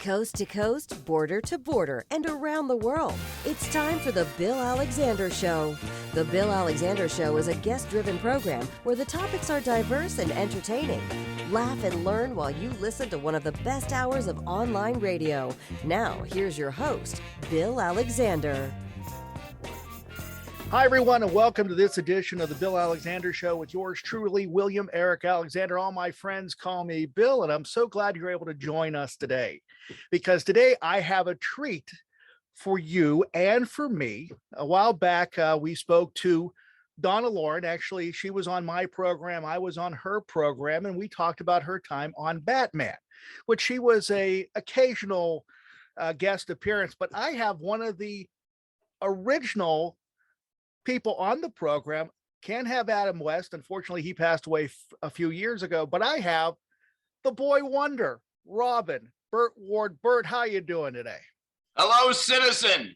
Coast to coast, border to border, and around the world, it's time for The Bill Alexander Show. The Bill Alexander Show is a guest-driven program where the topics are diverse and entertaining. Laugh and learn while you listen to one of the best hours of online radio. Now, here's your host, Bill Alexander. Hi, everyone, and welcome to this edition of the Bill Alexander Show with yours truly, William Eric Alexander. All my friends call me Bill, and I'm so glad you're able to join us today, because today I have a treat for you and for me. A while back, we spoke to Donna Lauren. Actually, she was on my program. I was on her program, and we talked about her time on Batman, which she was a occasional guest appearance. But I have one of the original people on the program. Can't have Adam West. Unfortunately, he passed away a few years ago, but I have the boy wonder, Robin, Burt Ward. Burt, how you doing today? Hello, citizen.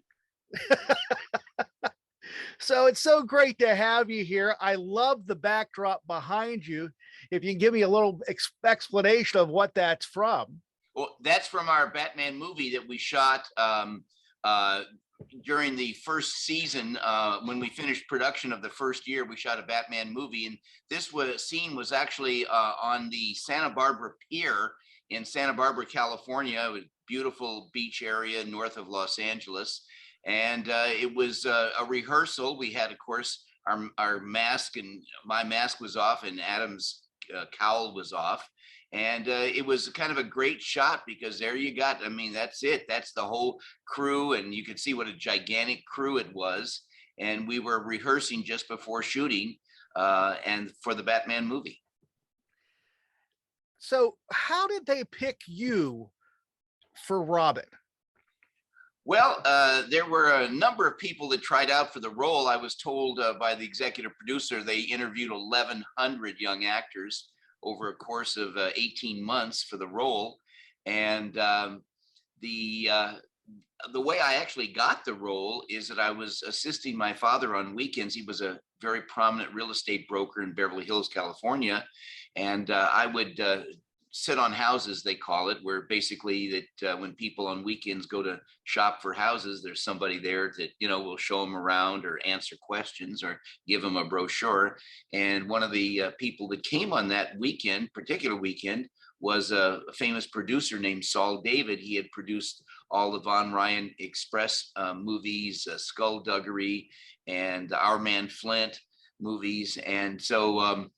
So it's so great to have you here. I love the backdrop behind you. If you can give me a little explanation of what that's from. Well, that's from our Batman movie that we shot during the first season. When we finished production of the first year, we shot a Batman movie, and this scene was actually on the Santa Barbara Pier in Santa Barbara, California. It was a beautiful beach area north of Los Angeles, and it was a rehearsal. We had, of course, our mask, and my mask was off, and Adam's cowl was off. And it was kind of a great shot, because there you got, I mean, that's it. That's the whole crew. And you could see what a gigantic crew it was. And we were rehearsing just before shooting and for the Batman movie. So how did they pick you for Robin? Well, there were a number of people that tried out for the role. I was told by the executive producer, they interviewed 1,100 young actors over a course of 18 months for the role. And the way I actually got the role is that I was assisting my father on weekends. He was a very prominent real estate broker in Beverly Hills, California. And I would sit on houses, they call it, where basically that when people on weekends go to shop for houses, there's somebody there that, you know, will show them around or answer questions or give them a brochure. And one of the people that came on that particular weekend, was a famous producer named Saul David. He had produced all the Von Ryan Express movies, Skullduggery, and Our Man Flint movies. And so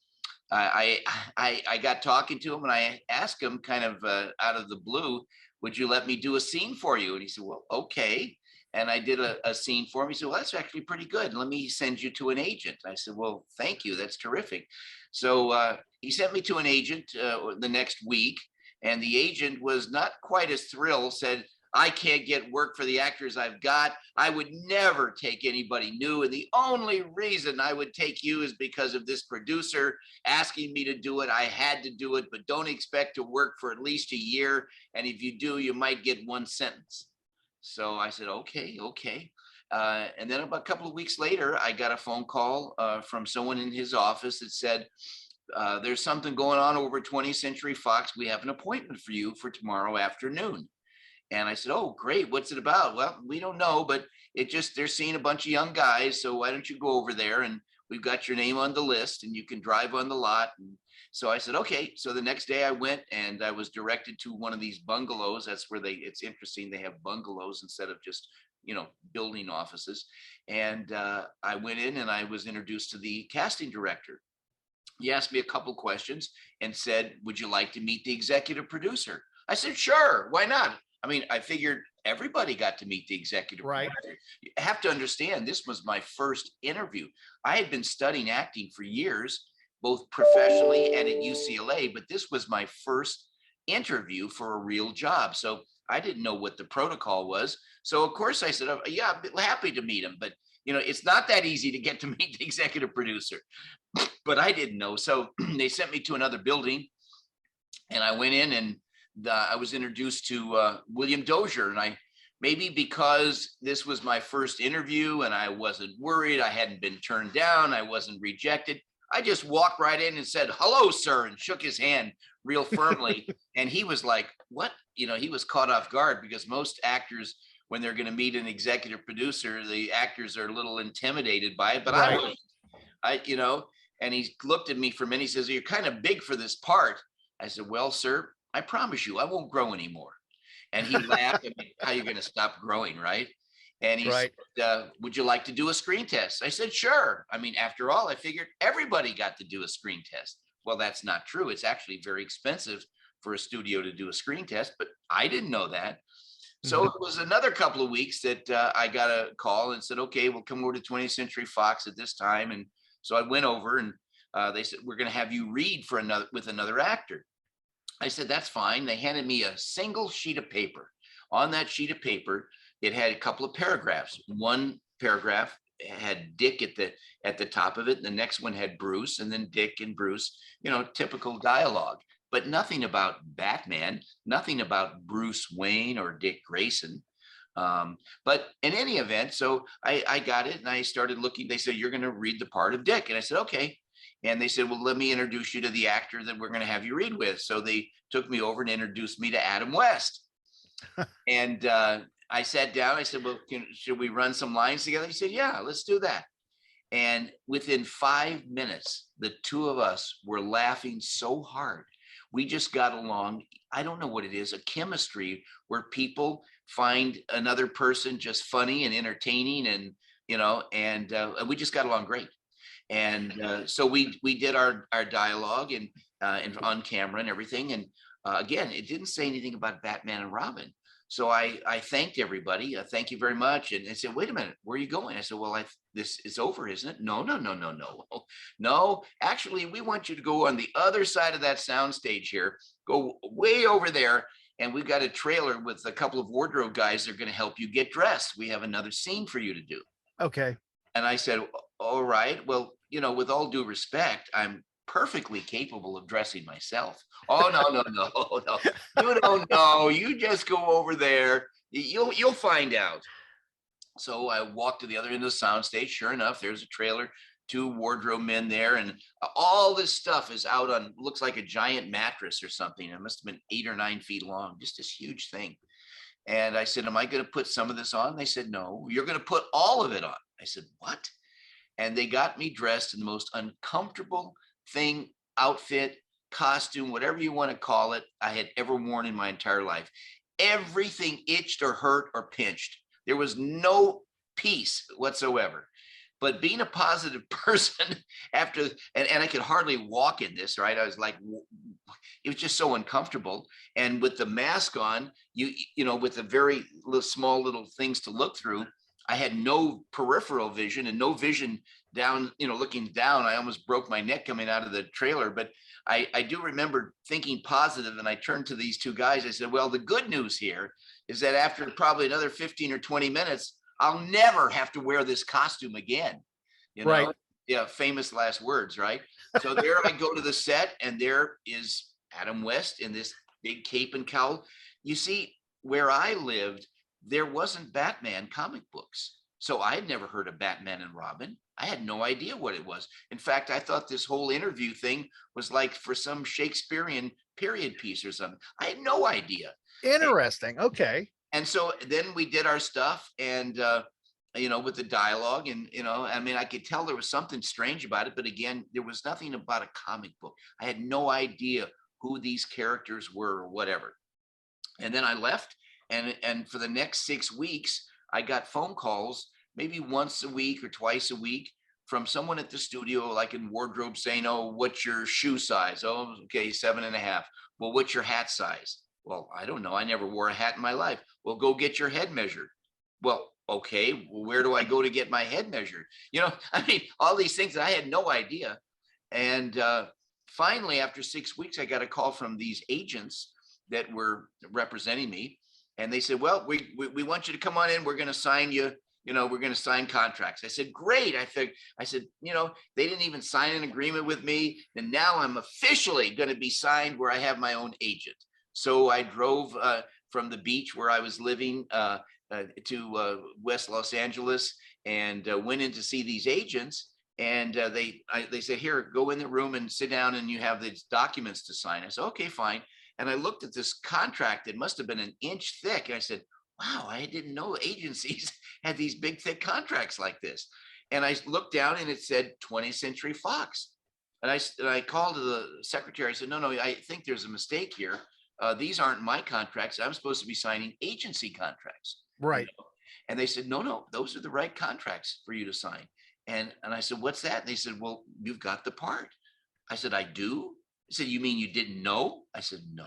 I got talking to him, and I asked him kind of out of the blue, would you let me do a scene for you? And he said, well, okay. And I did a scene for him. He said, well, that's actually pretty good. Let me send you to an agent. I said, well, thank you. That's terrific. So he sent me to an agent the next week, and the agent was not quite as thrilled, said, I can't get work for the actors I've got. I would never take anybody new. And the only reason I would take you is because of this producer asking me to do it. I had to do it, but don't expect to work for at least a year. And if you do, you might get one sentence. So I said, okay. And then about a couple of weeks later, I got a phone call from someone in his office that said, there's something going on over 20th Century Fox. We have an appointment for you for tomorrow afternoon. And I said, oh, great. What's it about? Well, we don't know, but they're seeing a bunch of young guys. So why don't you go over there, and we've got your name on the list, and you can drive on the lot. And so I said, okay. So the next day I went, and I was directed to one of these bungalows. That's where it's interesting. They have bungalows instead of just, building offices. And I went in, and I was introduced to the casting director. He asked me a couple questions and said, would you like to meet the executive producer? I said, sure. Why not? I mean, I figured everybody got to meet the executive right. producer. You have to understand, this was my first interview. I had been studying acting for years, both professionally and at UCLA, but this was my first interview for a real job. So I didn't know what the protocol was. So of course I said, oh, yeah, I'm happy to meet him. But it's not that easy to get to meet the executive producer. But I didn't know. So they sent me to another building, and I went in, and I was introduced to William Dozier. And maybe because this was my first interview and I wasn't worried, I hadn't been turned down, I wasn't rejected, I just walked right in and said, "Hello, sir," and shook his hand real firmly. And he was like, "What?" He was caught off guard, because most actors, when they're going to meet an executive producer, the actors are a little intimidated by it. But Right. I was, and he looked at me for a minute. He says, "You're kind of big for this part." I said, "Well, sir, I promise you, I won't grow anymore." And he laughed. I mean, how are you going to stop growing, right? And he Right. said, "Would you like to do a screen test?" I said, "Sure." I mean, after all, I figured everybody got to do a screen test. Well, that's not true. It's actually very expensive for a studio to do a screen test, but I didn't know that. So Mhm. it was another couple of weeks that I got a call and said, "Okay, we'll come over to 20th Century Fox at this time." And so I went over, and they said, "We're going to have you read with another actor." I said, "That's fine." They handed me a single sheet of paper. On that sheet of paper, it had a couple of paragraphs. One paragraph had Dick at the top of it. The next one had Bruce, and then Dick and Bruce, typical dialogue, but nothing about Batman, nothing about Bruce Wayne or Dick Grayson. But in any event, so I got it, and I started looking. They said, "You're going to read the part of Dick." And I said, "Okay." And they said, "Well, let me introduce you to the actor that we're going to have you read with." So they took me over and introduced me to Adam West. And I sat down. I said, "Well, should we run some lines together?" He said, "Yeah, let's do that." And within 5 minutes, the two of us were laughing so hard. We just got along. I don't know what it is, a chemistry where people find another person just funny and entertaining, and we just got along great. And so we did our dialogue and on camera and everything. And again, it didn't say anything about Batman and Robin. So I thanked everybody. Thank you very much. And they said, "Wait a minute, where are you going?" I said, "Well, this is over, isn't it?" "No, no, no, no, no, no. Actually, we want you to go on the other side of that sound stage here. Go way over there. And we've got a trailer with a couple of wardrobe guys. They're going to help you get dressed. We have another scene for you to do." Okay. And I said, "All right. Well, with all due respect, I'm perfectly capable of dressing myself." "Oh, no, no, no, no. You don't know. You just go over there. You'll find out." So I walked to the other end of the soundstage. Sure enough, there's a trailer, two wardrobe men there, and all this stuff is out on, looks like a giant mattress or something. It must have been 8 or 9 feet long, just this huge thing. And I said, "Am I going to put some of this on?" They said, "No, you're going to put all of it on." I said, "What?" And they got me dressed in the most uncomfortable thing, outfit, costume, whatever you want to call it, I had ever worn in my entire life. Everything itched or hurt or pinched. There was no peace whatsoever. But being a positive person after, and I could hardly walk in this, right? I was like, it was just so uncomfortable. And with the mask on, with the very small little things to look through, I had no peripheral vision and no vision down, looking down. I almost broke my neck coming out of the trailer. But I do remember thinking positive, and I turned to these two guys. I said, "Well, the good news here is that after probably another 15 or 20 minutes, I'll never have to wear this costume again." Right. Yeah, famous last words, right? So there I go to the set, and there is Adam West in this big cape and cowl. You see, where I lived, there wasn't Batman comic books. So I had never heard of Batman and Robin. I had no idea what it was. In fact, I thought this whole interview thing was like for some Shakespearean period piece or something. I had no idea. Interesting. Okay. And so then we did our stuff, and with the dialogue, and I mean, I could tell there was something strange about it, but again, there was nothing about a comic book. I had no idea who these characters were or whatever. And then I left, and for the next 6 weeks, I got phone calls maybe once a week or twice a week from someone at the studio, like in wardrobe, saying, "Oh, what's your shoe size?" "Oh, okay, 7.5. "Well, what's your hat size?" "Well, I don't know. I never wore a hat in my life." "Well, go get your head measured." "Well, okay, well, where do I go to get my head measured?" I mean, all these things that I had no idea. And finally, after 6 weeks, I got a call from these agents that were representing me, and they said, "Well, we want you to come on in. We're going to sign you. We're going to sign contracts." I said, "Great." I said, they didn't even sign an agreement with me, and now I'm officially going to be signed where I have my own agent. So I drove from the beach where I was living to West Los Angeles, and went in to see these agents. And they said, here, go in the room and sit down, and you have these documents to sign. I said, okay, fine. And I looked at this contract. It must have been an inch thick. And I said, wow, I didn't know agencies had these big, thick contracts like this. And I looked down and it said 20th Century Fox. And I called to the secretary. I said, no, I think there's a mistake here. These aren't my contracts. I'm supposed to be signing agency contracts. Right. You know? And they said, no, those are the right contracts for you to sign. And I said, what's that? And they said, well, you've got the part. I said, I do? They said, you mean you didn't know? I said, no.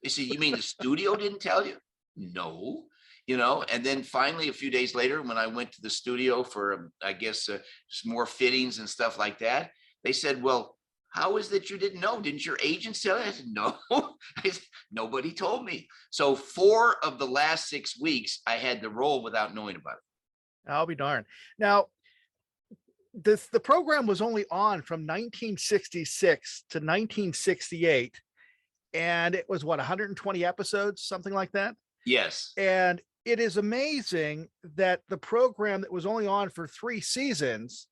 They said, you mean the studio didn't tell you? No. You know, and then finally, a few days later, when I went to the studio for, I guess, some more fittings and stuff like that, they said, well, how is that you didn't know? Didn't your agent tell you? I said, no. I said, nobody told me. So 4 of the last 6 weeks, I had the role without knowing about it. I'll be darned. Now, the program was only on from 1966 to 1968, and it was what, 120 episodes, something like that? Yes. And it is amazing that the program that was only on for 3 seasons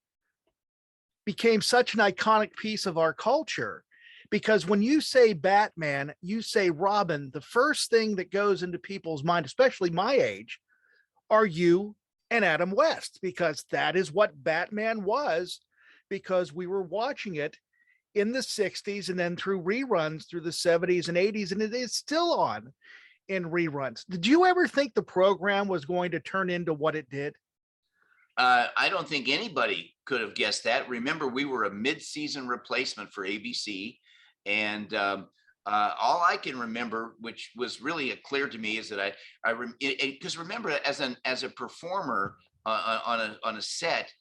became such an iconic piece of our culture, because when you say Batman, you say Robin, the first thing that goes into people's mind, especially my age, are you and Adam West, because that is what Batman was, because we were watching it in the 60s and then through reruns through the 70s and 80s, and it is still on in reruns. Did you ever think the program was going to turn into what it did? I don't think anybody could have guessed that. Remember, we were a mid-season replacement for ABC, and all I can remember, which was really clear to me, is that because remember, as a performer on a set,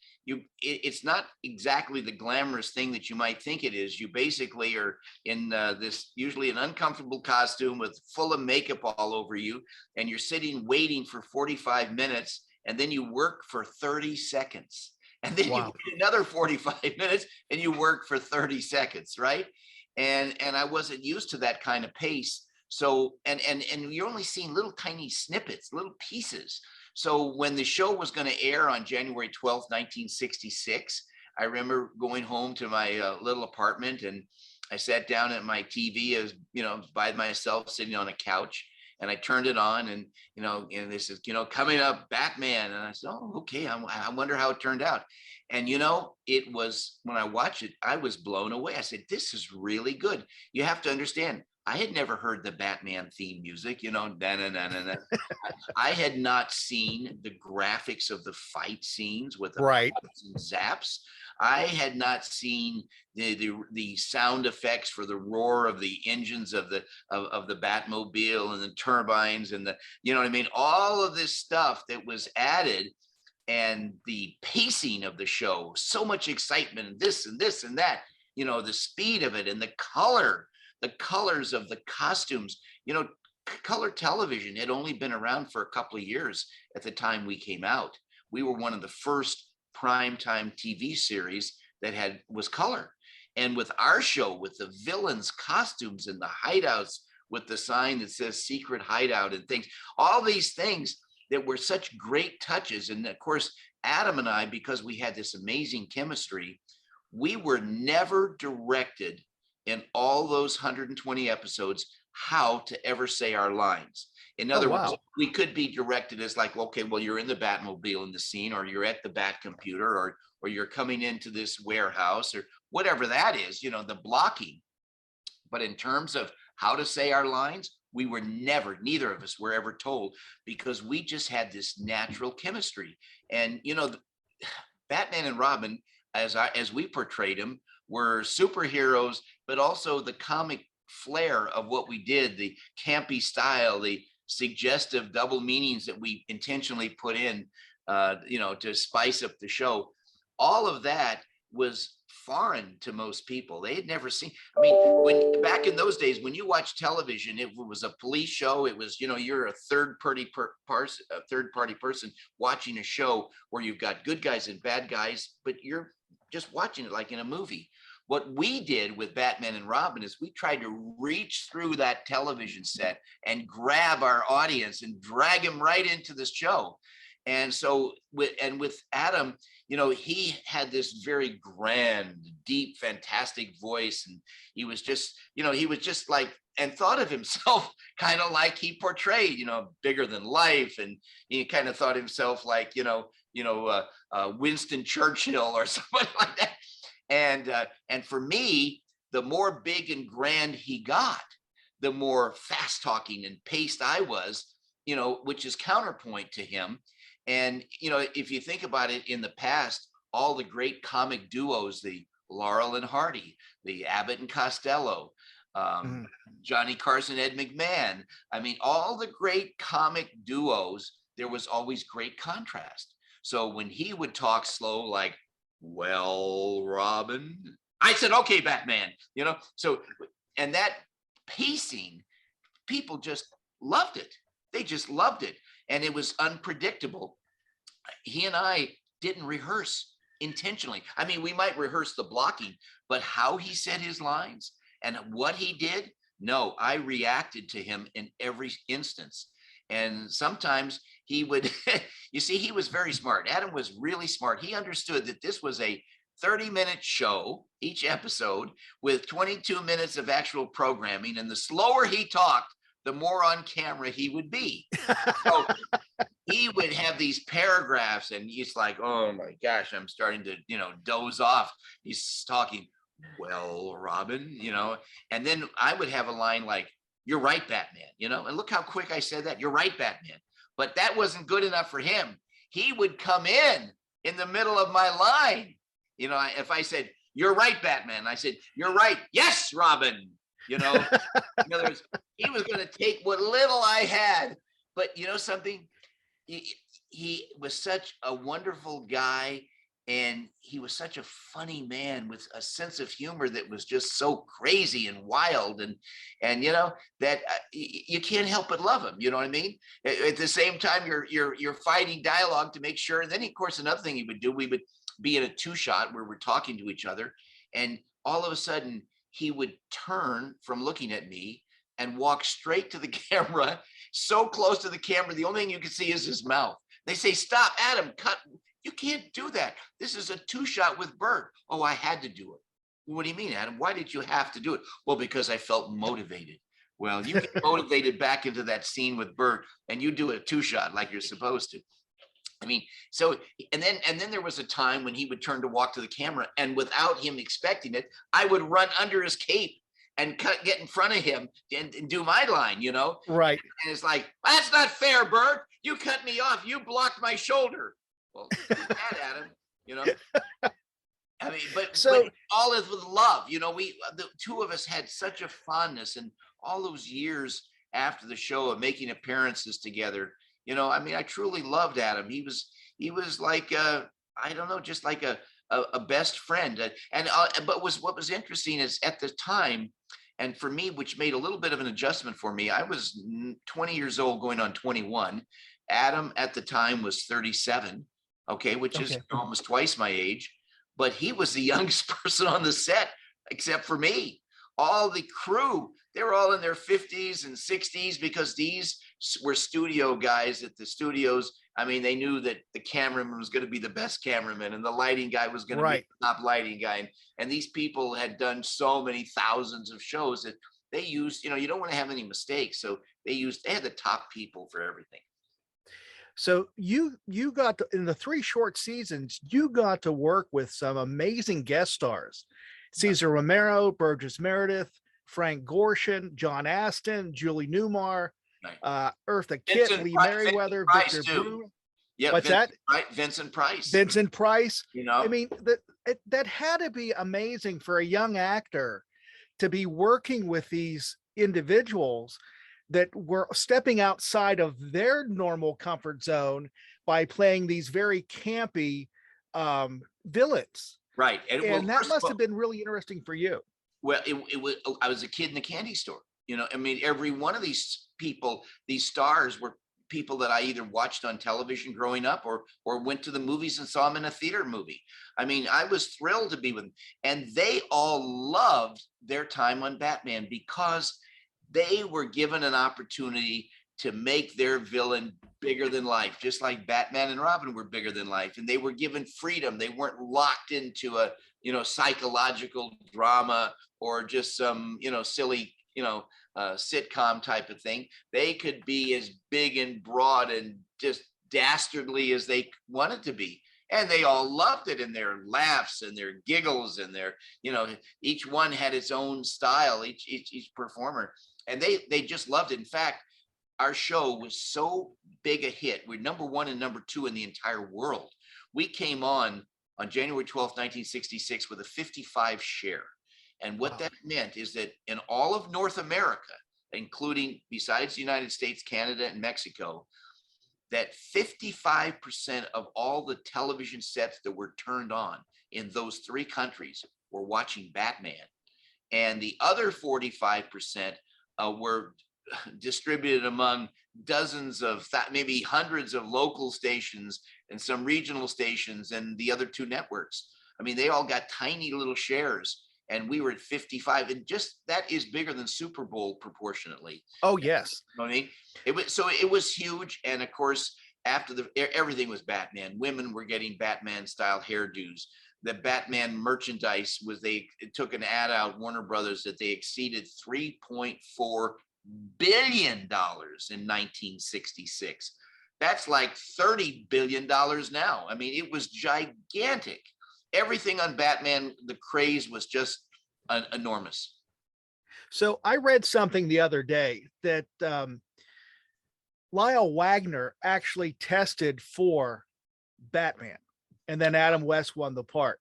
it's not exactly the glamorous thing that you might think it is. You basically are in this usually an uncomfortable costume with full of makeup all over you, and you're sitting waiting for 45 minutes, and then you work for 30 seconds, and then you wait another 45 minutes, and you work for 30 seconds, right? And I wasn't used to that kind of pace. So and you're only seeing little tiny snippets, little pieces. So when the show was going to air on January 12th, 1966, I remember going home to my little apartment, and I sat down at my TV, as you know, by myself, sitting on a couch, and I turned it on, and and they said, coming up, Batman, and I said, oh, okay, I wonder how it turned out. And it was, when I watched it, I was blown away. I said, this is really good. You have to understand, I had never heard the Batman theme music, I had not seen the graphics of the fight scenes with the pops and zaps. I had not seen the sound effects for the roar of the engines of the Batmobile and the turbines and all of this stuff that was added, and the pacing of the show, so much excitement, and this and this and that, the speed of it, and the colors of the costumes. Color television had only been around for a couple of years at the time we came out. We were one of the first primetime TV series that was color. And with our show, with the villains' costumes and the hideouts, with the sign that says secret hideout and things, all these things that were such great touches. And of course, Adam and I, because we had this amazing chemistry, we were never directed in all those 120 episodes how to ever say our lines. In other words, we could be directed as like, okay, well, you're in the Batmobile in the scene, or you're at the Bat computer, or you're coming into this warehouse, or whatever that is, the blocking. But in terms of how to say our lines, we were neither of us were ever told, because we just had this natural chemistry. And, Batman and Robin, as we portrayed them, were superheroes, but also the comic flair of what we did, the campy style, the suggestive double meanings that we intentionally put in, to spice up the show. All of that was foreign to most people. They had never seen. I mean, back in those days, when you watch television, it was a police show. It was, you're a third party person watching a show where you've got good guys and bad guys, but you're just watching it like in a movie. What we did with Batman and Robin is we tried to reach through that television set and grab our audience and drag them right into the show. And so with Adam, he had this very grand, deep, fantastic voice. And he was just, like, and thought of himself kind of like he portrayed, bigger than life. And he kind of thought himself like, Winston Churchill or something like that. And for me, the more big and grand he got, the more fast talking and paced I was, which is counterpoint to him. And, if you think about it, in the past, all the great comic duos, the Laurel and Hardy, the Abbott and Costello, Johnny Carson, Ed McMahon. I mean, all the great comic duos, there was always great contrast. So when he would talk slow, like, well, Robin, I said, okay, Batman, so, and that pacing, people just loved it. They just loved it. And it was unpredictable. He and I didn't rehearse intentionally. I mean, we might rehearse the blocking, but how he said his lines and what he did, no, I reacted to him in every instance. And sometimes he would, you see, he was very smart. Adam was really smart. He understood that this was a 30-minute show, each episode, with 22 minutes of actual programming. And the slower he talked, the more on camera he would be. So he would have these paragraphs and he's like, oh my gosh, I'm starting to, doze off. He's talking, well, Robin, and then I would have a line like, you're right, Batman, and look how quick I said that. You're right, Batman. But that wasn't good enough for him. He would come in the middle of my line. If I said, you're right, Batman, I said, you're right. Yes, Robin. In other words, he was going to take what little I had. But something, he was such a wonderful guy, and he was such a funny man with a sense of humor that was just so crazy and wild, and that you can't help but love him. You know what I mean? At the same time, you're fighting dialogue to make sure. And then, of course, another thing he would do, we would be in a two-shot where we're talking to each other, and all of a sudden he would turn from looking at me and walk straight to the camera, so close to the camera, the only thing you can see is his mouth. They say, stop, Adam, cut. You can't do that. This is a two-shot with Burt. Oh, I had to do it. What do you mean, Adam? Why did you have to do it? Well, because I felt motivated. Well, you get motivated back into that scene with Burt, and you do a two-shot like you're supposed to. I mean, so, and then there was a time when he would turn to walk to the camera, and without him expecting it, I would run under his cape and get in front of him and do my line, Right. And it's like, that's not fair, Burt. You cut me off. You blocked my shoulder. Well, that, Adam, I mean, but all is with love. The two of us had such a fondness, and all those years after the show of making appearances together, I mean, I truly loved Adam. He was like, I don't know, just like a best friend. But what was interesting is at the time, and for me, which made a little bit of an adjustment for me, I was 20 years old going on 21. Adam at the time was 37, which is almost twice my age. But he was the youngest person on the set, except for me. All the crew, they were all in their 50s and 60s, because these were studio guys at the studios. I mean, they knew that the cameraman was going to be the best cameraman, and the lighting guy was going to be the top lighting guy. And these people had done so many thousands of shows that they used, you don't want to have any mistakes. So they had the top people for everything. So you got to, in the 3 short seasons, you got to work with some amazing guest stars: Cesar Romero, Burgess Meredith, Frank Gorshin, John Astin, Julie Newmar, Eartha Kitt, Lee Merriweather, Victor Bruin. Yeah, what's that? Right, Vincent Price. Vincent Price. I mean, that had to be amazing for a young actor to be working with these individuals that were stepping outside of their normal comfort zone by playing these very campy villains. Right. And that must have been really interesting for you. Well, it was, I was a kid in a candy store. I mean, every one of these people, these stars, were people that I either watched on television growing up or went to the movies and saw them in a theater movie. I mean, I was thrilled to be with them. And they all loved their time on Batman because they were given an opportunity to make their villain bigger than life, just like Batman and Robin were bigger than life, and they were given freedom. They weren't locked into a, psychological drama or just some, silly, sitcom type of thing. They could be as big and broad and just dastardly as they wanted to be. And they all loved it, and their laughs and their giggles and their, each one had its own style, each performer. And they just loved it. In fact, our show was so big a hit. We're number 1 and number 2 in the entire world. We came on January 12th, 1966 with a 55 share. And what that meant is that in all of North America, including besides the United States, Canada, and Mexico, that 55% of all the television sets that were turned on in those 3 countries were watching Batman. And the other 45% were distributed among dozens of, maybe hundreds of local stations and some regional stations and the other 2 networks. I mean, they all got tiny little shares, and we were at 55, and just that is bigger than Super Bowl proportionately. Oh, yes. You know what I mean? It was huge. And of course, after everything was Batman. Women were getting Batman style hairdos. The Batman merchandise they took an ad out, Warner Brothers, that they exceeded $3.4 billion in 1966. That's like $30 billion now. I mean, it was gigantic. Everything on Batman, the craze was just enormous. So I read something the other day that Lyle Wagner actually tested for Batman, and then Adam West won the part.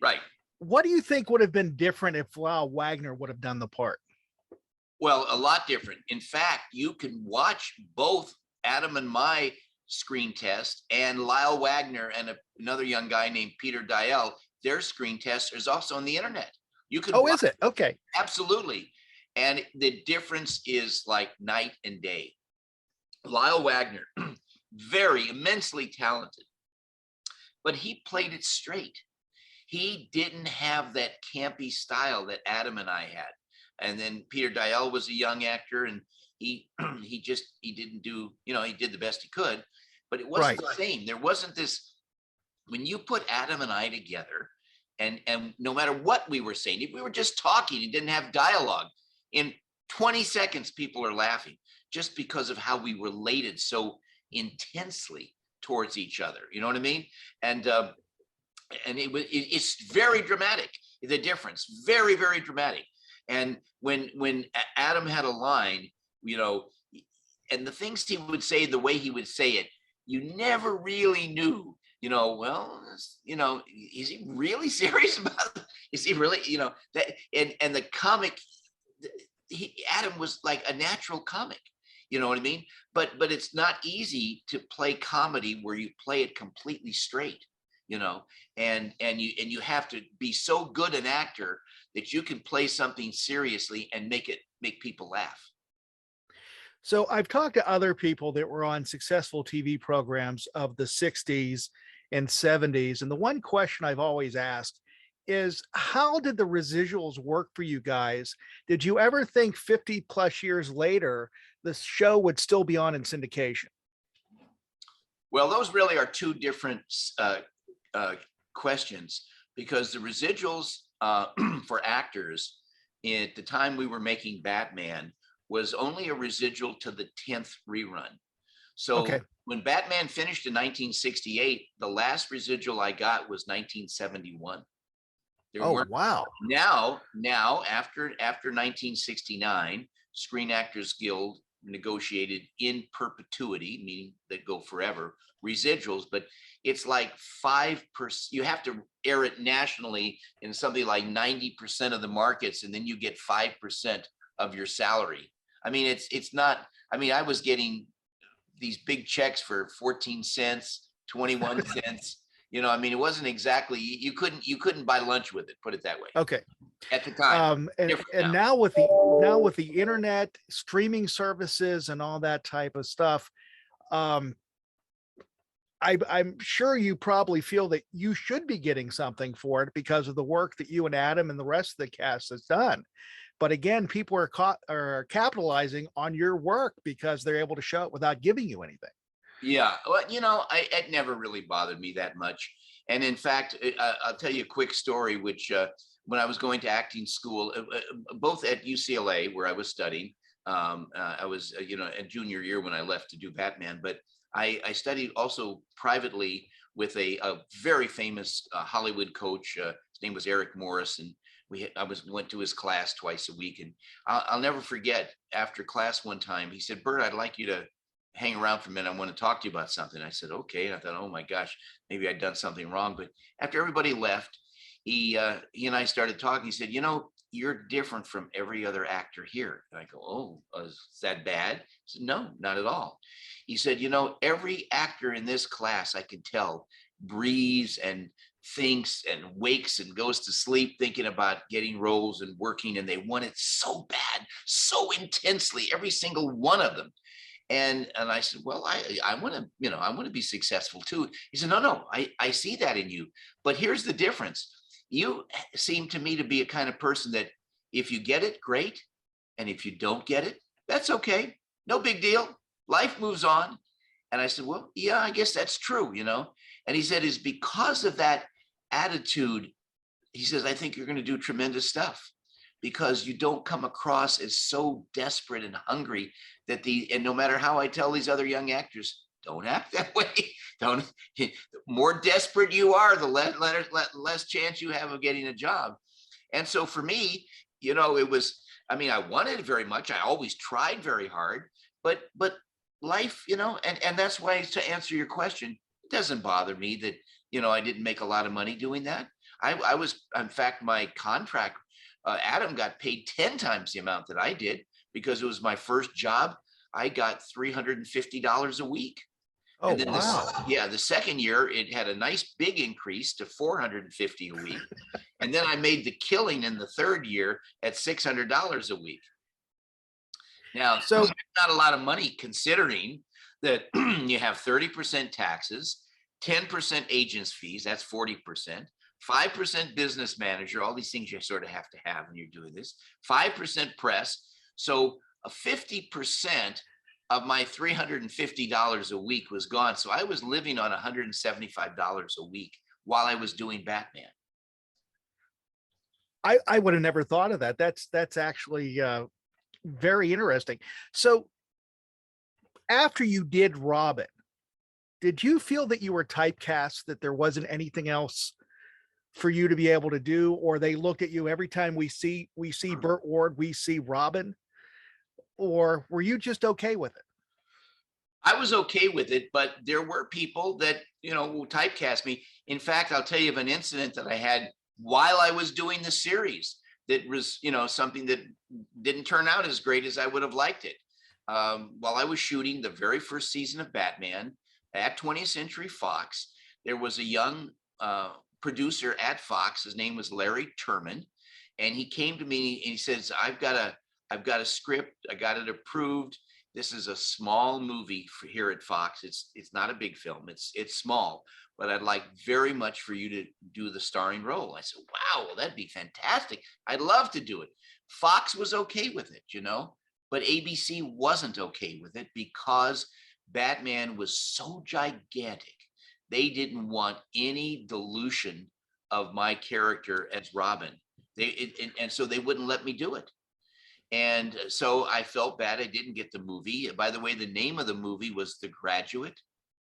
Right. What do you think would have been different if Lyle Wagner would have done the part? Well, a lot different. In fact, you can watch both Adam and my screen test and Lyle Wagner and another young guy named Peter Dial, their screen test is also on the internet. You can is it? Okay. Absolutely. And the difference is like night and day. Lyle Wagner, very immensely talented, but he played it straight. He didn't have that campy style that Adam and I had. And then Peter Dial was a young actor, and he didn't do, he did the best he could, but it wasn't the same. There wasn't this, when you put Adam and I together, and no matter what we were saying, if we were just talking and didn't have dialogue, in 20 seconds, people are laughing just because of how we related so intensely towards each other. You know what I mean? And it's very dramatic, the difference, very, very dramatic. And when Adam had a line, and the things he would say, the way he would say it, you never really knew, is he really serious about it? Is he really, that, and the comic, Adam was like a natural comic, you know what I mean? But it's not easy to play comedy where you play it completely straight, and you have to be so good an actor that you can play something seriously and make people laugh. So I've talked to other people that were on successful TV programs of the 60s and 70s. And the one question I've always asked is, how did the residuals work for you guys? Did you ever think 50 plus years later, the show would still be on in syndication? Well, those really are 2 different questions, because the residuals for actors at the time we were making Batman was only a residual to the 10th rerun. So when Batman finished in 1968, the last residual I got was 1971. Wow. Now after 1969, Screen Actors Guild negotiated in perpetuity, meaning that go forever, residuals, but it's like 5%. You have to air it nationally in something like 90% of the markets, and then you get 5% of your salary. I mean, it's not, I was getting these big checks for 14 cents, 21 cents. It wasn't exactly, you couldn't buy lunch with it, put it that way. Okay. At the time. And now with the internet, streaming services and all that type of stuff, I'm sure you probably feel that you should be getting something for it because of the work that you and Adam and the rest of the cast has done. But again, people are capitalizing on your work because they're able to show it without giving you anything. Yeah, well, it never really bothered me that much. And in fact, I'll tell you a quick story, which when I was going to acting school, both at UCLA, where I was studying, I was, a junior year when I left to do Batman, but I studied also privately with a very famous Hollywood coach. His name was Eric Morris, and went to his class twice a week. And I'll never forget, after class one time, he said, "Burt, I'd like you to hang around for a minute. I want to talk to you about something." I said, "Okay." And I thought, oh my gosh, maybe I'd done something wrong. But after everybody left, he and I started talking. He said, "You're different from every other actor here." And I go, "Oh, is that bad?" He said, "No, not at all." He said, "Every actor in this class, I can tell, breathes and thinks and wakes and goes to sleep thinking about getting roles and working, and they want it so bad, so intensely, every single one of them." And I said, "Well, I want to, I want to be successful too." He said, "No, I see that in you, but here's the difference. You seem to me to be a kind of person that if you get it, great, and if you don't get it, that's okay, no big deal. Life moves on." And I said, "Well, yeah, I guess that's true. And he said, "Is because of that attitude," he says, "I think you're going to do tremendous stuff, because you don't come across as so desperate and hungry and no matter how I tell these other young actors, don't act that way. Don't, more desperate you are, the less chance you have of getting a job." And so for me, it was, I wanted it very much. I always tried very hard, but life, and that's why, to answer your question, it doesn't bother me that, I didn't make a lot of money doing that. I was, in fact, my contract, Adam got paid 10 times the amount that I did, because it was my first job. I got $350 a week. Oh, And then wow. the second year, it had a nice big increase to $450 a week. And then I made the killing in the third year at $600 a week. Now, So, not a lot of money, considering that you have 30% taxes, 10% agent's fees, that's 40%, 5% business manager, all these things you sort of have to have when you're doing this, 5% press. So 50% of my $350 a week was gone. So I was living on $175 a week while I was doing Batman. I would have never thought of that. That's actually very interesting. So after you did Robin, did you feel that you were typecast, that there wasn't anything else for you to be able to do, or they looked at you every time we see Burt Ward, we see Robin, or were you just okay with it? I was okay with it, but there were people that, who typecast me. In fact, I'll tell you of an incident that I had while I was doing the series that was, something that didn't turn out as great as I would have liked it. While I was shooting the very first season of Batman at 20th Century Fox, there was a young producer at Fox. His name was Larry Terman, and he came to me and he says, I've got a script. I got it approved. This is a small movie here at Fox. It's not a big film. It's small, but I'd like very much for you to do the starring role." I said, "Wow, well, that'd be fantastic. I'd love to do it." Fox was okay with it, but ABC wasn't okay with it, because Batman was so gigantic. They didn't want any dilution of my character as Robin. And so they wouldn't let me do it. And so I felt bad I didn't get the movie. By the way, the name of the movie was The Graduate,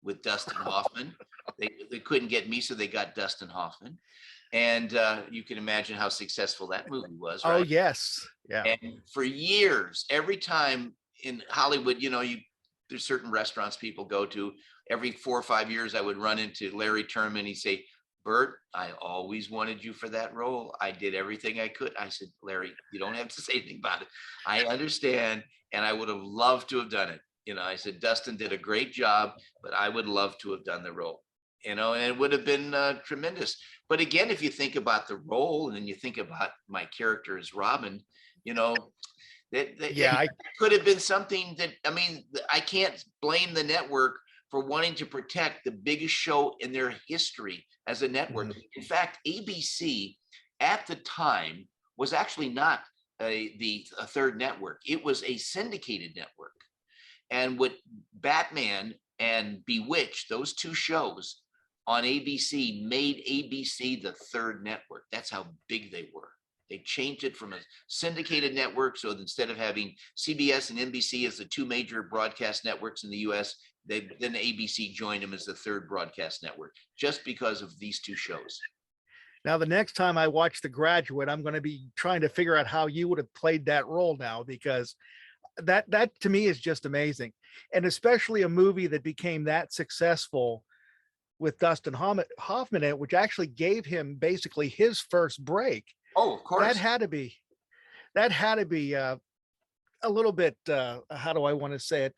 with Dustin Hoffman. They couldn't get me, so they got Dustin Hoffman. And you can imagine how successful that movie was, right? Oh, yes. Yeah. And for years, every time in Hollywood, there's certain restaurants people go to. Every 4 or 5 years, I would run into Larry Terman. He'd say, "Burt, I always wanted you for that role. I did everything I could." I said, "Larry, you don't have to say anything about it. I understand, and I would have loved to have done it." I said, "Dustin did a great job, but I would love to have done the role." And it would have been tremendous. But again, if you think about the role, and then you think about my character as Robin, Yeah, it could have been something that, I can't blame the network for wanting to protect the biggest show in their history as a network. In fact, ABC at the time was actually not a third network. It was a syndicated network. And what Batman and Bewitched, those two shows on ABC made ABC the third network. That's how big they were. They changed it from a syndicated network. So instead of having CBS and NBC as the two major broadcast networks in the US, then ABC joined them as the third broadcast network, just because of these two shows. Now, the next time I watch The Graduate, I'm going to be trying to figure out how you would have played that role now, because that to me is just amazing. And especially a movie that became that successful with Dustin Hoffman in it, which actually gave him basically his first break. Oh, of course. That had to be a little bit, how do I want to say it?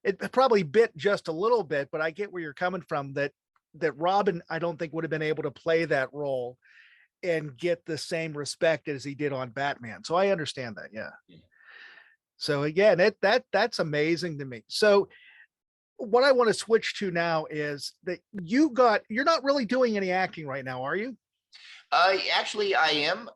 It probably bit just a little bit, but I get where you're coming from, that Robin, I don't think would have been able to play that role and get the same respect as he did on Batman. So I understand that. Yeah. So again, that's amazing to me. So what I want to switch to now is that you're not really doing any acting right now, are you? Actually, I am.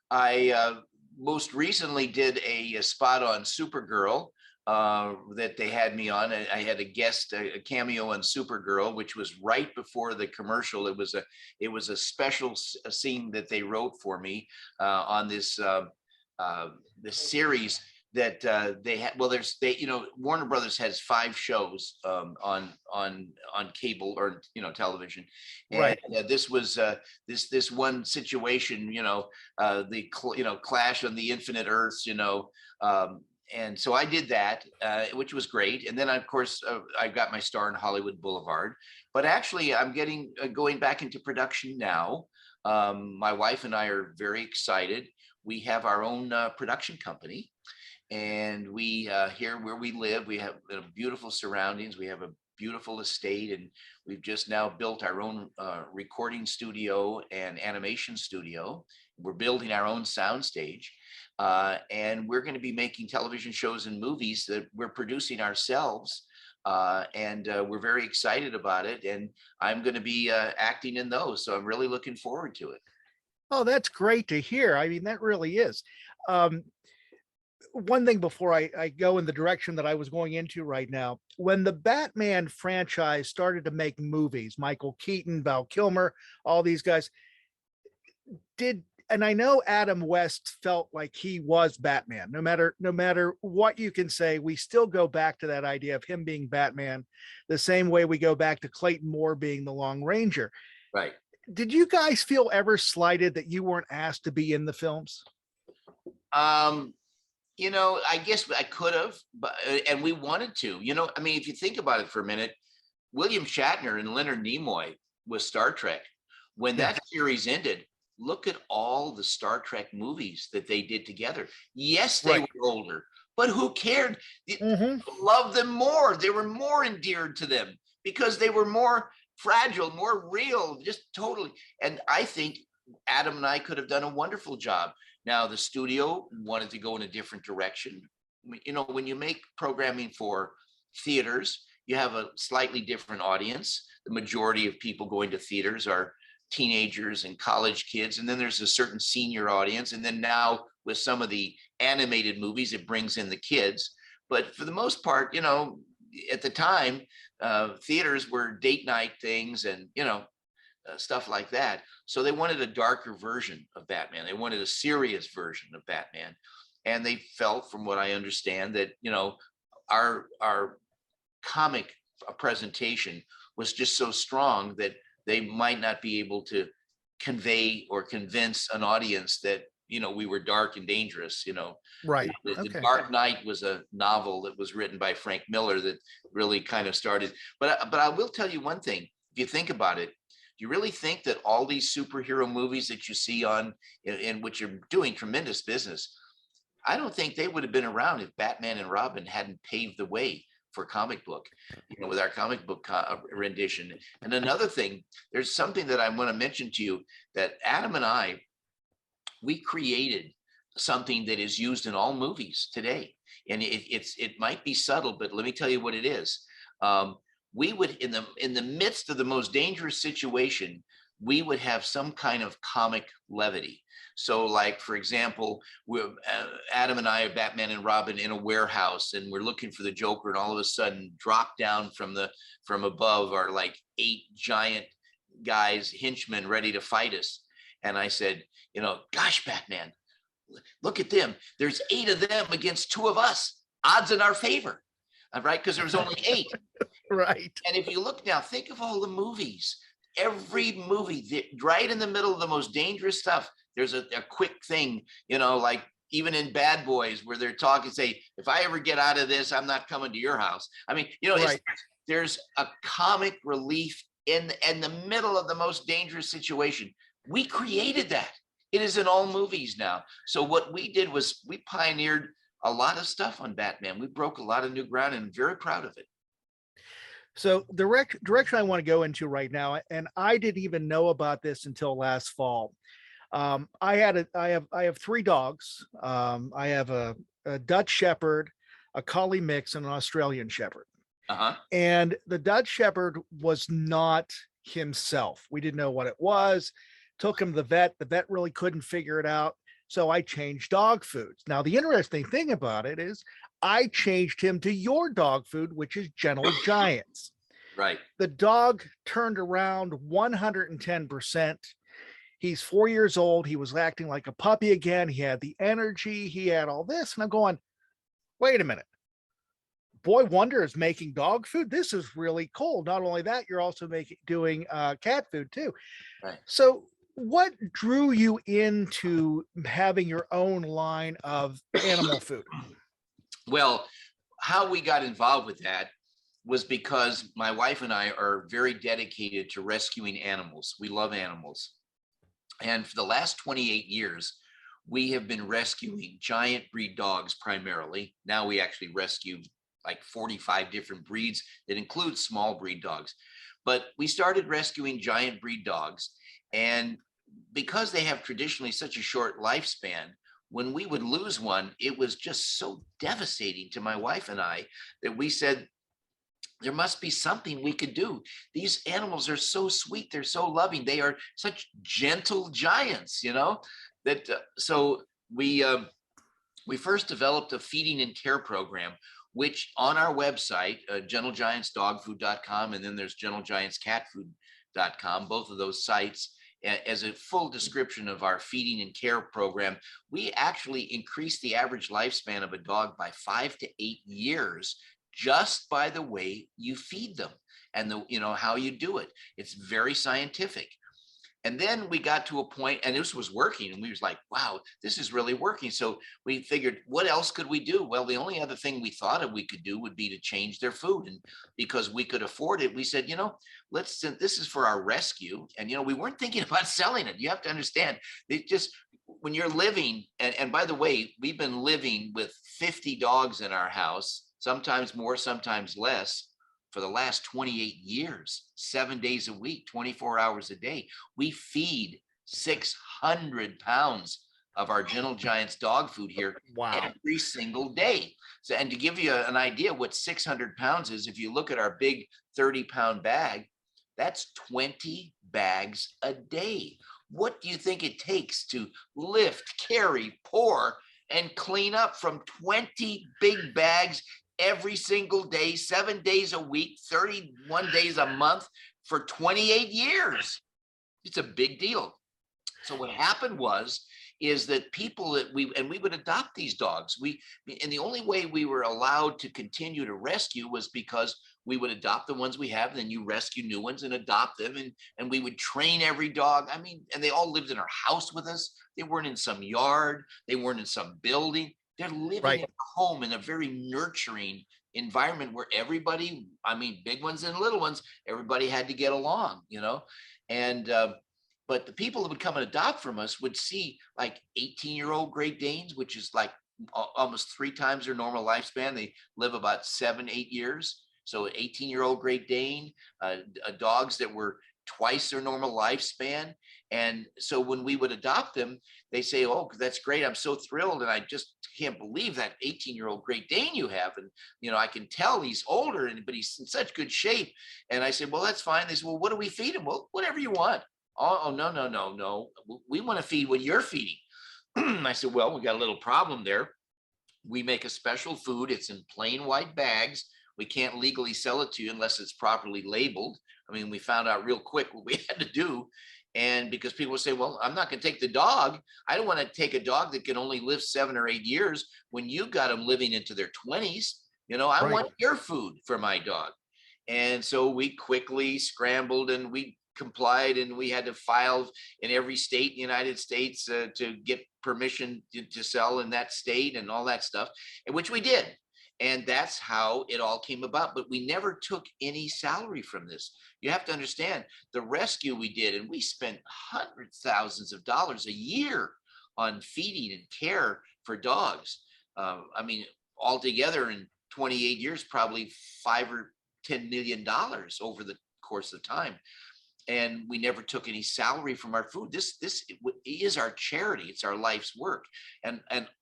I most recently did a spot on Supergirl that they had me on. I had a cameo on Supergirl, which was right before the commercial. It was a special scene that they wrote for me on this series that they had. Well, Warner Brothers has 5 shows on cable or television, and Right. this was this one situation, the clash on the infinite Earths, and so I did that, which was great. And then, of course, I got my star in Hollywood Boulevard. But actually, I'm going back into production now. My wife and I are very excited. We have our own production company. And we here where we live, we have beautiful surroundings. We have a beautiful estate, and we've just now built our own recording studio and animation studio. We're building our own soundstage, and we're going to be making television shows and movies that we're producing ourselves. And we're very excited about it. And I'm going to be acting in those. So I'm really looking forward to it. Oh, that's great to hear. I mean, that really is. One thing before I go in the direction that I was going into right now, when the Batman franchise started to make movies, Michael Keaton, Val Kilmer, all these guys and I know Adam West felt like he was Batman. No matter what you can say, we still go back to that idea of him being Batman, the same way we go back to Clayton Moore being the Long Ranger. Right. Did you guys feel ever slighted that you weren't asked to be in the films? I guess I could have, but and we wanted to. I mean, if you think about it for a minute, William Shatner and Leonard Nimoy with Star Trek, when that series ended, look at all the Star Trek movies that they did together. Yes, they were older, but who cared? Loved them more. They were more endeared to them because they were more fragile, more real, just totally. And I think Adam and I could have done a wonderful job. Now, the studio wanted to go in a different direction. When you make programming for theaters, you have a slightly different audience. The majority of people going to theaters are teenagers and college kids. And then there's a certain senior audience. And then now with some of the animated movies, it brings in the kids. But for the most part, at the time, theaters were date night things and, stuff like that. So they wanted a darker version of Batman. They wanted a serious version of Batman. And they felt, from what I understand, that, our comic presentation was just so strong that they might not be able to convey or convince an audience that, we were dark and dangerous. Right. The Dark Knight was a novel that was written by Frank Miller that really kind of started. But I will tell you one thing. If you think about it, you really think that all these superhero movies that you see on, in which are doing tremendous business, I don't think they would have been around if Batman and Robin hadn't paved the way for comic book, with our comic book rendition. And another thing, there's something that I want to mention to you, that Adam and I, we created something that is used in all movies today. And it might be subtle, but let me tell you what it is. We would, in the midst of the most dangerous situation, we would have some kind of comic levity. So like, for example, Adam and I are Batman and Robin in a warehouse, and we're looking for the Joker, and all of a sudden drop down from above are like 8 giant guys, henchmen, ready to fight us. And I said, gosh, Batman, look at them. There's 8 of them against 2 of us. Odds in our favor, right? Because there was only 8. Right. And if you look now, think of all the movies. Every movie, right in the middle of the most dangerous stuff, there's a quick thing, like even in Bad Boys, where they're talking, say, if I ever get out of this, I'm not coming to your house. I mean, Right. There's a comic relief in the middle of the most dangerous situation. We created that. It is in all movies now. So what we did was we pioneered a lot of stuff on Batman. We broke a lot of new ground, and I'm very proud of it. So the direction I want to go into right now, and I didn't even know about this until last fall. I have 3 dogs. I have a Dutch Shepherd, a Collie mix, and an Australian Shepherd. And the Dutch Shepherd was not himself. We didn't know what it was. Took him to the vet. The vet really couldn't figure it out. So I changed dog foods. Now, the interesting thing about it is I changed him to your dog food, which is Gentle Giants. Right. The dog turned around 110%. He's 4 years old. He was acting like a puppy again. He had the energy. He had all this. And I'm going, wait a minute. Boy Wonder is making dog food. This is really cool. Not only that, you're also doing cat food too. Right. So what drew you into having your own line of animal food? Well, how we got involved with that was because my wife and I are very dedicated to rescuing animals. We love animals. And for the last 28 years, we have been rescuing giant breed dogs primarily. Now we actually rescue like 45 different breeds that include small breed dogs. But we started rescuing giant breed dogs. And because they have traditionally such a short lifespan, when we would lose one, it was just so devastating to my wife and I that we said, there must be something we could do. These animals are so sweet. They're so loving. They are such gentle giants, that so we first developed a feeding and care program, which on our website, gentlegiantsdogfood.com, and then there's gentlegiantscatfood.com, both of those sites, as a full description of our feeding and care program. We actually increased the average lifespan of a dog by 5 to 8 years just by the way you feed them and how you do it. It's very scientific. And then we got to a point, and this was working, and we was like, wow, this is really working. So we figured, what else could we do? Well, the only other thing we thought of we could do would be to change their food. And because we could afford it, we said, this is for our rescue. And, we weren't thinking about selling it. You have to understand, it just, when you're living, and by the way, we've been living with 50 dogs in our house, sometimes more, sometimes less, for the last 28 years, 7 days a week, 24 hours a day. We feed 600 pounds of our Gentle Giants dog food here. Wow. Every single day. So, and to give you an idea what 600 pounds is, if you look at our big 30-pound bag, that's 20 bags a day. What do you think it takes to lift, carry, pour, and clean up from 20 big bags every single day, 7 days a week, 31 days a month for 28 years? It's a big deal. So what happened is that people that we would adopt these dogs. And the only way we were allowed to continue to rescue was because we would adopt the ones we have, and then you rescue new ones and adopt them. And we would train every dog. I mean, and they all lived in our house with us. They weren't in some yard. They weren't in some building. They're living at home in a very nurturing environment where everybody, big ones and little ones, everybody had to get along, and but the people that would come and adopt from us would see like 18-year-old Great Danes, which is like almost 3 times their normal lifespan. They live about 7-8 years. So 18-year-old Great Dane, dogs that were twice their normal lifespan. And so when we would adopt them, they say, oh, that's great. I'm so thrilled. And I just can't believe that 18-year-old Great Dane you have. And, I can tell he's older, but he's in such good shape. And I said, well, that's fine. They said, well, what do we feed him? Well, whatever you want. Oh, no, no, no, no. We want to feed what you're feeding. I said, well, we got a little problem there. We make a special food. It's in plain white bags. We can't legally sell it to you unless it's properly labeled. I mean, we found out real quick what we had to do. And because people say, well, I'm not going to take the dog. I don't want to take a dog that can only live 7 or 8 years when you got them living into their 20s. I Right. want your food for my dog. And so we quickly scrambled and we complied, and we had to file in every state in the United States to get permission to sell in that state and all that stuff, which we did. And that's how it all came about. But we never took any salary from this. You have to understand the rescue we did, and we spent hundreds, thousands of dollars a year on feeding and care for dogs. I mean, altogether in 28 years, probably $5 or $10 million over the course of time. And we never took any salary from our food. This is our charity. It's our life's work, and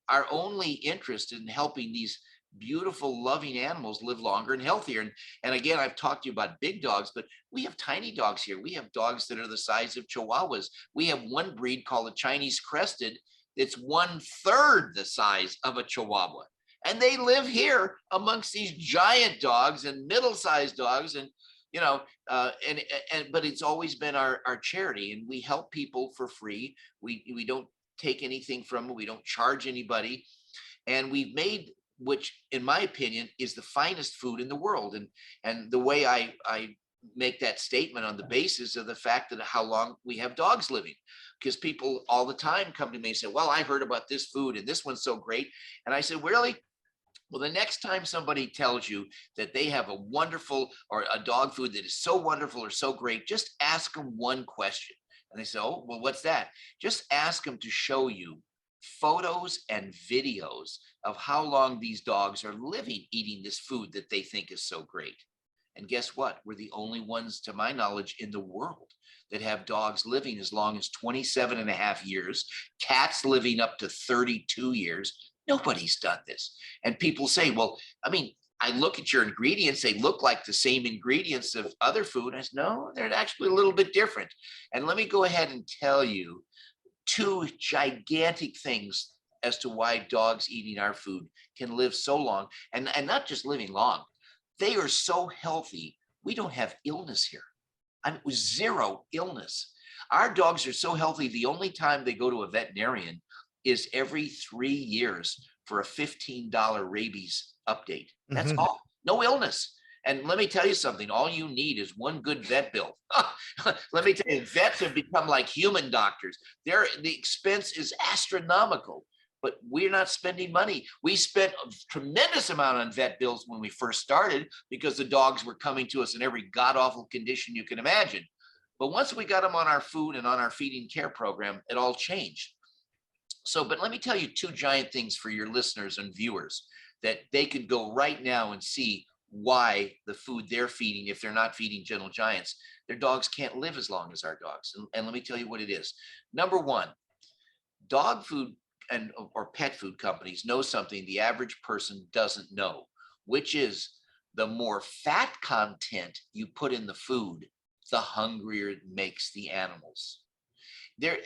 our only interest in helping these beautiful, loving animals live longer and healthier. And again, I've talked to you about big dogs, but we have tiny dogs here. We have dogs that are the size of Chihuahuas. We have one breed called a Chinese Crested. It's 1/3 the size of a Chihuahua, and they live here amongst these giant dogs and middle-sized dogs, and but it's always been our charity, and we help people for free. We don't take anything from them. We don't charge anybody, and we've made, which in my opinion is the finest food in the world. And the way I make that statement on the basis of the fact that how long we have dogs living, because people all the time come to me and say, well, I heard about this food and this one's so great. And I said, really? Well, the next time somebody tells you that they have a wonderful or a dog food that is so wonderful or so great, just ask them one question. And they say, oh, well, what's that? Just ask them to show you photos and videos of how long these dogs are living eating this food that they think is so great. And guess what? We're the only ones, to my knowledge, in the world that have dogs living as long as 27.5 years, cats living up to 32 years. Nobody's done this. And people say, well, I mean, I look at your ingredients, they look like the same ingredients of other food. I said, no, they're actually a little bit different. And let me go ahead and tell you two gigantic things as to why dogs eating our food can live so long, and not just living long. They are so healthy. We don't have illness here. I mean, zero illness. Our dogs are so healthy. The only time they go to a veterinarian is every 3 years for a $15 rabies update. That's all. No illness. And let me tell you something, all you need is one good vet bill. Let me tell you, vets have become like human doctors. The expense is astronomical, but we're not spending money. We spent a tremendous amount on vet bills when we first started because the dogs were coming to us in every god-awful condition you can imagine. But once we got them on our food and on our feeding care program, it all changed. So, but let me tell you two giant things for your listeners and viewers that they could go right now and see why the food they're feeding, if they're not feeding Gentle Giants, their dogs can't live as long as our dogs. And let me tell you what it is. Number one, dog food or pet food companies know something the average person doesn't know, which is the more fat content you put in the food, the hungrier it makes the animals. There,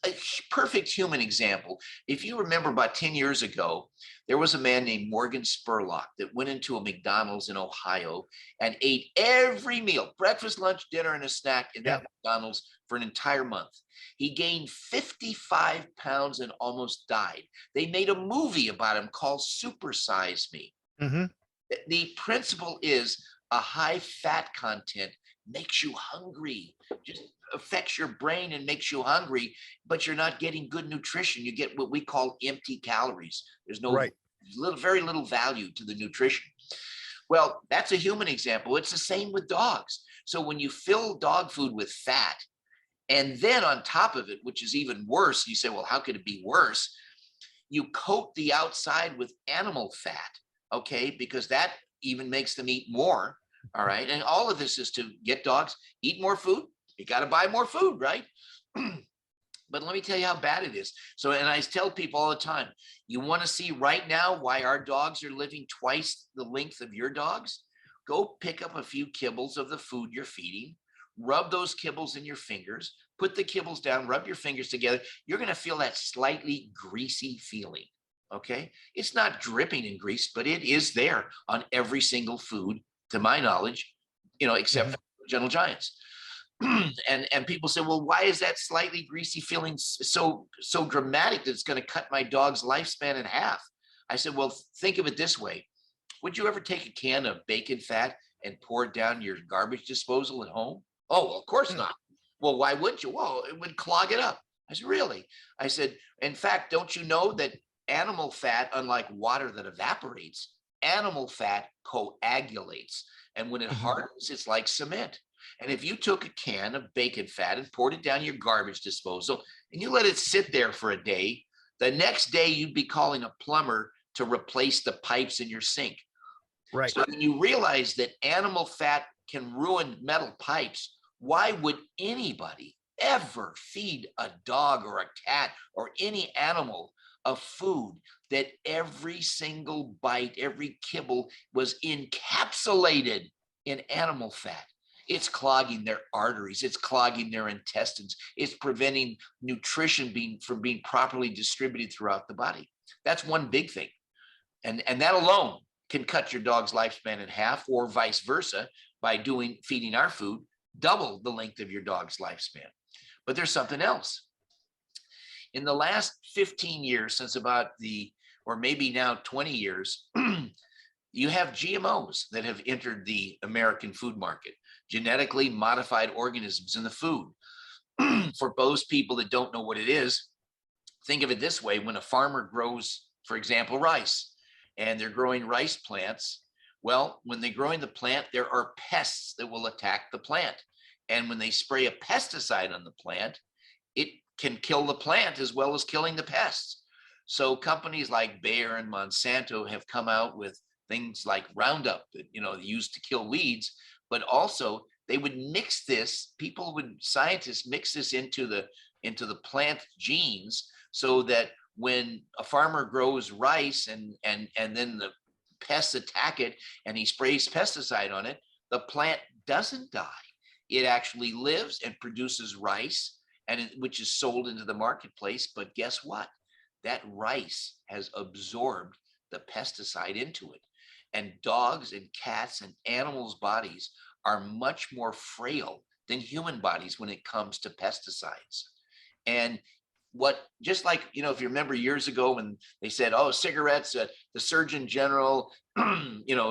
a perfect human example. If you remember about 10 years ago, there was a man named Morgan Spurlock that went into a McDonald's in Ohio and ate every meal, breakfast, lunch, dinner, and a snack in that McDonald's for an entire month. He gained 55 pounds and almost died. They made a movie about him called Super Size Me. The principle is a high fat content makes you hungry. Just affects your brain and makes you hungry, but you're not getting good nutrition. You get what we call empty calories. There's no very little value to the nutrition. Well, that's a human example. It's the same with dogs. So when you fill dog food with fat, and then on top of it, which is even worse, you say, well, how could it be worse? You coat the outside with animal fat, okay? Because that even makes them eat more, all right? And all of this is to get dogs eat more food. You got to buy more food, right? But let me tell you how bad it is. So, and I tell people all the time, you want to see right now why our dogs are living twice the length of your dogs? Go pick up a few kibbles of the food you're feeding, rub those kibbles in your fingers, put the kibbles down, rub your fingers together. You're going to feel that slightly greasy feeling. Okay. It's not dripping in grease, but it is there on every single food, to my knowledge, except for Gentle Giants. And people say, well, why is that slightly greasy feeling so dramatic that it's going to cut my dog's lifespan in half? I said, well, think of it this way. Would you ever take a can of bacon fat and pour it down your garbage disposal at home? Oh, well, of course not. Well, why wouldn't you? Well, it would clog it up. I said, really? I said, in fact, don't you know that animal fat, unlike water that evaporates, animal fat coagulates. And when it hardens, it's like cement. And if you took a can of bacon fat and poured it down your garbage disposal and you let it sit there for a day, the next day you'd be calling a plumber to replace the pipes in your sink. Right. So when you realize that animal fat can ruin metal pipes, why would anybody ever feed a dog or a cat or any animal of food that every single bite, every kibble was encapsulated in animal fat? It's clogging their arteries. It's clogging their intestines. It's preventing nutrition from being properly distributed throughout the body. That's one big thing. And that alone can cut your dog's lifespan in half, or vice versa, by feeding our food, double the length of your dog's lifespan. But there's something else. In the last 15 years, since or maybe now 20 years, you have GMOs that have entered the American food market, genetically modified organisms in the food. For those people that don't know what it is, think of it this way. When a farmer grows, for example, rice, and they're growing rice plants, well, when they're growing the plant, there are pests that will attack the plant. And when they spray a pesticide on the plant, it can kill the plant as well as killing the pests. So companies like Bayer and Monsanto have come out with things like Roundup that, used to kill weeds, but also they would mix this, scientists mix this into the plant genes, so that when a farmer grows rice and then the pests attack it and he sprays pesticide on it, the plant doesn't die. It actually lives and produces rice, which is sold into the marketplace. But guess what? That rice has absorbed the pesticide into it. And dogs and cats and animals' bodies are much more frail than human bodies when it comes to pesticides. And just like, if you remember years ago when they said, oh, cigarettes, the Surgeon General,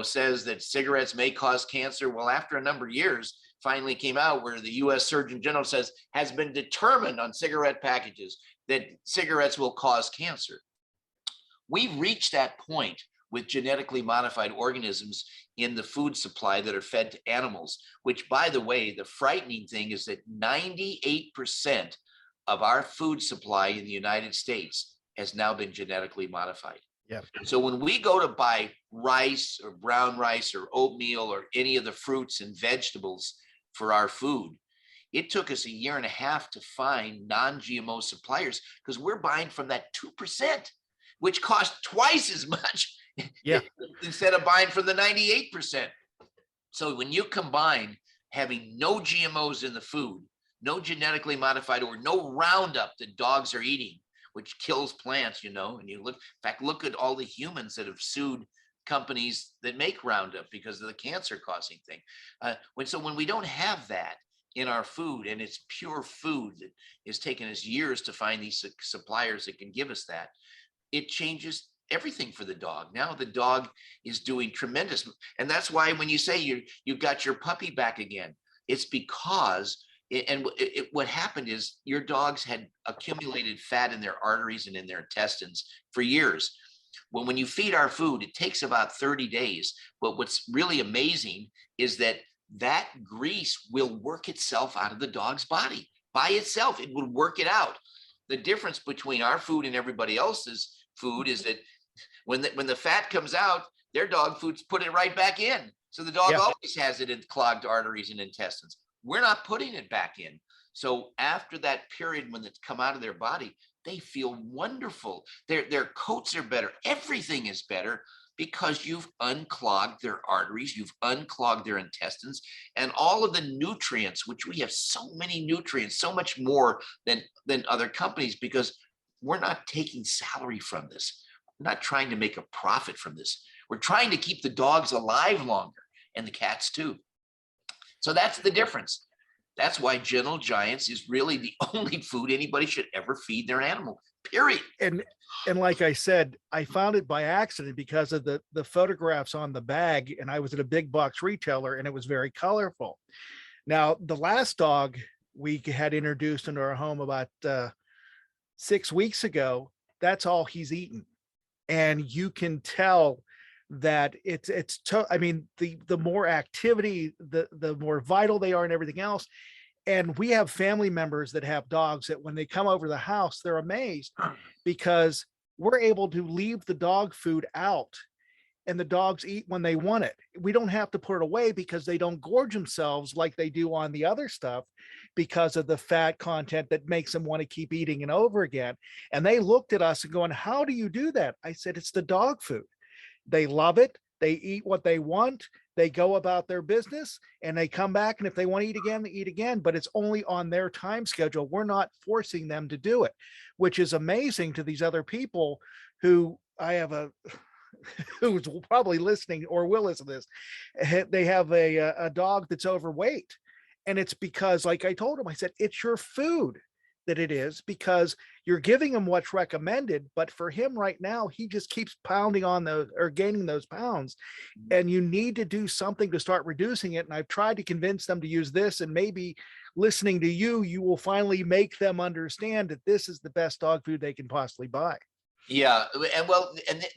says that cigarettes may cause cancer. Well, after a number of years, finally came out where the US Surgeon General says has been determined on cigarette packages that cigarettes will cause cancer. We've reached that point with genetically modified organisms in the food supply that are fed to animals, which, by the way, the frightening thing is that 98% of our food supply in the United States has now been genetically modified. Yeah. So when we go to buy rice or brown rice or oatmeal or any of the fruits and vegetables for our food, it took us a year and a half to find non-GMO suppliers, because we're buying from that 2%, which costs twice as much instead of buying from the 98%. So when you combine having no GMOs in the food, no genetically modified or no Roundup that dogs are eating, which kills plants, and you look at all the humans that have sued companies that make Roundup because of the cancer causing thing. When we don't have that in our food, and it's pure food that has taken us years to find these suppliers that can give us that, it changes everything for the dog. Now the dog is doing tremendous. And that's why when you say you've got your puppy back again, it's because what happened is your dogs had accumulated fat in their arteries and in their intestines for years. Well, when you feed our food, it takes about 30 days. But what's really amazing is that grease will work itself out of the dog's body by itself. It will work it out. The difference between our food and everybody else's food is that when the fat comes out, their dog food's put it right back in. So the dog always has it in clogged arteries and intestines. We're not putting it back in. So after that period when it's come out of their body, they feel wonderful. Their coats are better. Everything is better because you've unclogged their arteries, you've unclogged their intestines, and all of the nutrients, which we have so many nutrients, so much more than other companies, because we're not taking salary from this. We're not trying to make a profit from this. We're trying to keep the dogs alive longer, and the cats too. So that's the difference. That's why Gentle Giants is really the only food anybody should ever feed their animal, period. And like I said, I found it by accident because of the photographs on the bag, and I was at a big box retailer and it was very colorful. Now, the last dog we had introduced into our home about 6 weeks ago, that's all he's eaten. And you can tell that I mean, the more activity, the more vital they are and everything else. And we have family members that have dogs that when they come over the house, they're amazed because we're able to leave the dog food out and the dogs eat when they want it. We don't have to put it away because they don't gorge themselves like they do on the other stuff because of the fat content that makes them want to keep eating and over again. And they looked at us and going, how do you do that? I said, it's the dog food. They love it. They eat what they want. They go about their business and they come back. And if they want to eat again, they eat again, but it's only on their time schedule. We're not forcing them to do it, which is amazing to these other people who I have who's probably listening or will listen to this. They have a dog that's overweight. And it's because, like I told him, I said, it's your food that it is, because you're giving him what's recommended. But for him right now, he just keeps pounding on those or gaining those pounds. And you need to do something to start reducing it. And I've tried to convince them to use this, and maybe listening to you will finally make them understand that this is the best dog food they can possibly buy. Yeah, and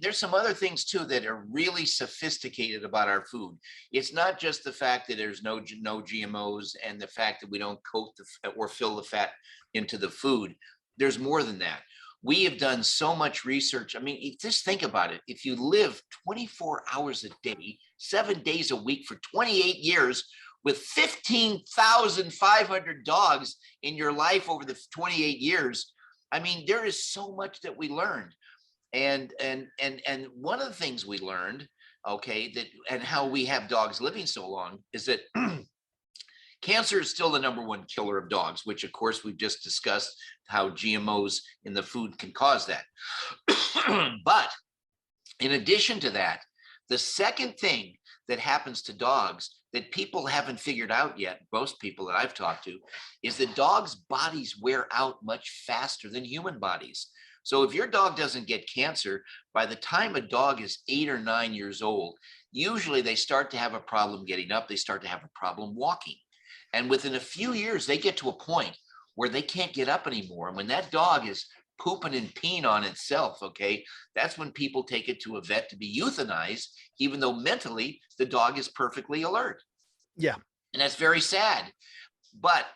there's some other things too that are really sophisticated about our food. It's not just the fact that there's no GMOs and the fact that we don't coat or fill the fat into the food. There's more than that. We have done so much research. I mean, just think about it. If you live 24 hours a day, 7 days a week for 28 years with 15,500 dogs in your life over the 28 years, I mean, there is so much that we learned. And one of the things we learned, okay, and how we have dogs living so long is that cancer is still the #1 killer of dogs, which of course we've just discussed how GMOs in the food can cause that. But in addition to that, the second thing that happens to dogs that people haven't figured out yet, most people that I've talked to, is that dogs' bodies wear out much faster than human bodies. So if your dog doesn't get cancer, by the time a dog is 8 or 9 years old, usually they start to have a problem getting up. They start to have a problem walking. And within a few years, they get to a point where they can't get up anymore. And when that dog is pooping and peeing on itself, okay, that's when people take it to a vet to be euthanized, even though mentally the dog is perfectly alert. Yeah. And that's very sad. But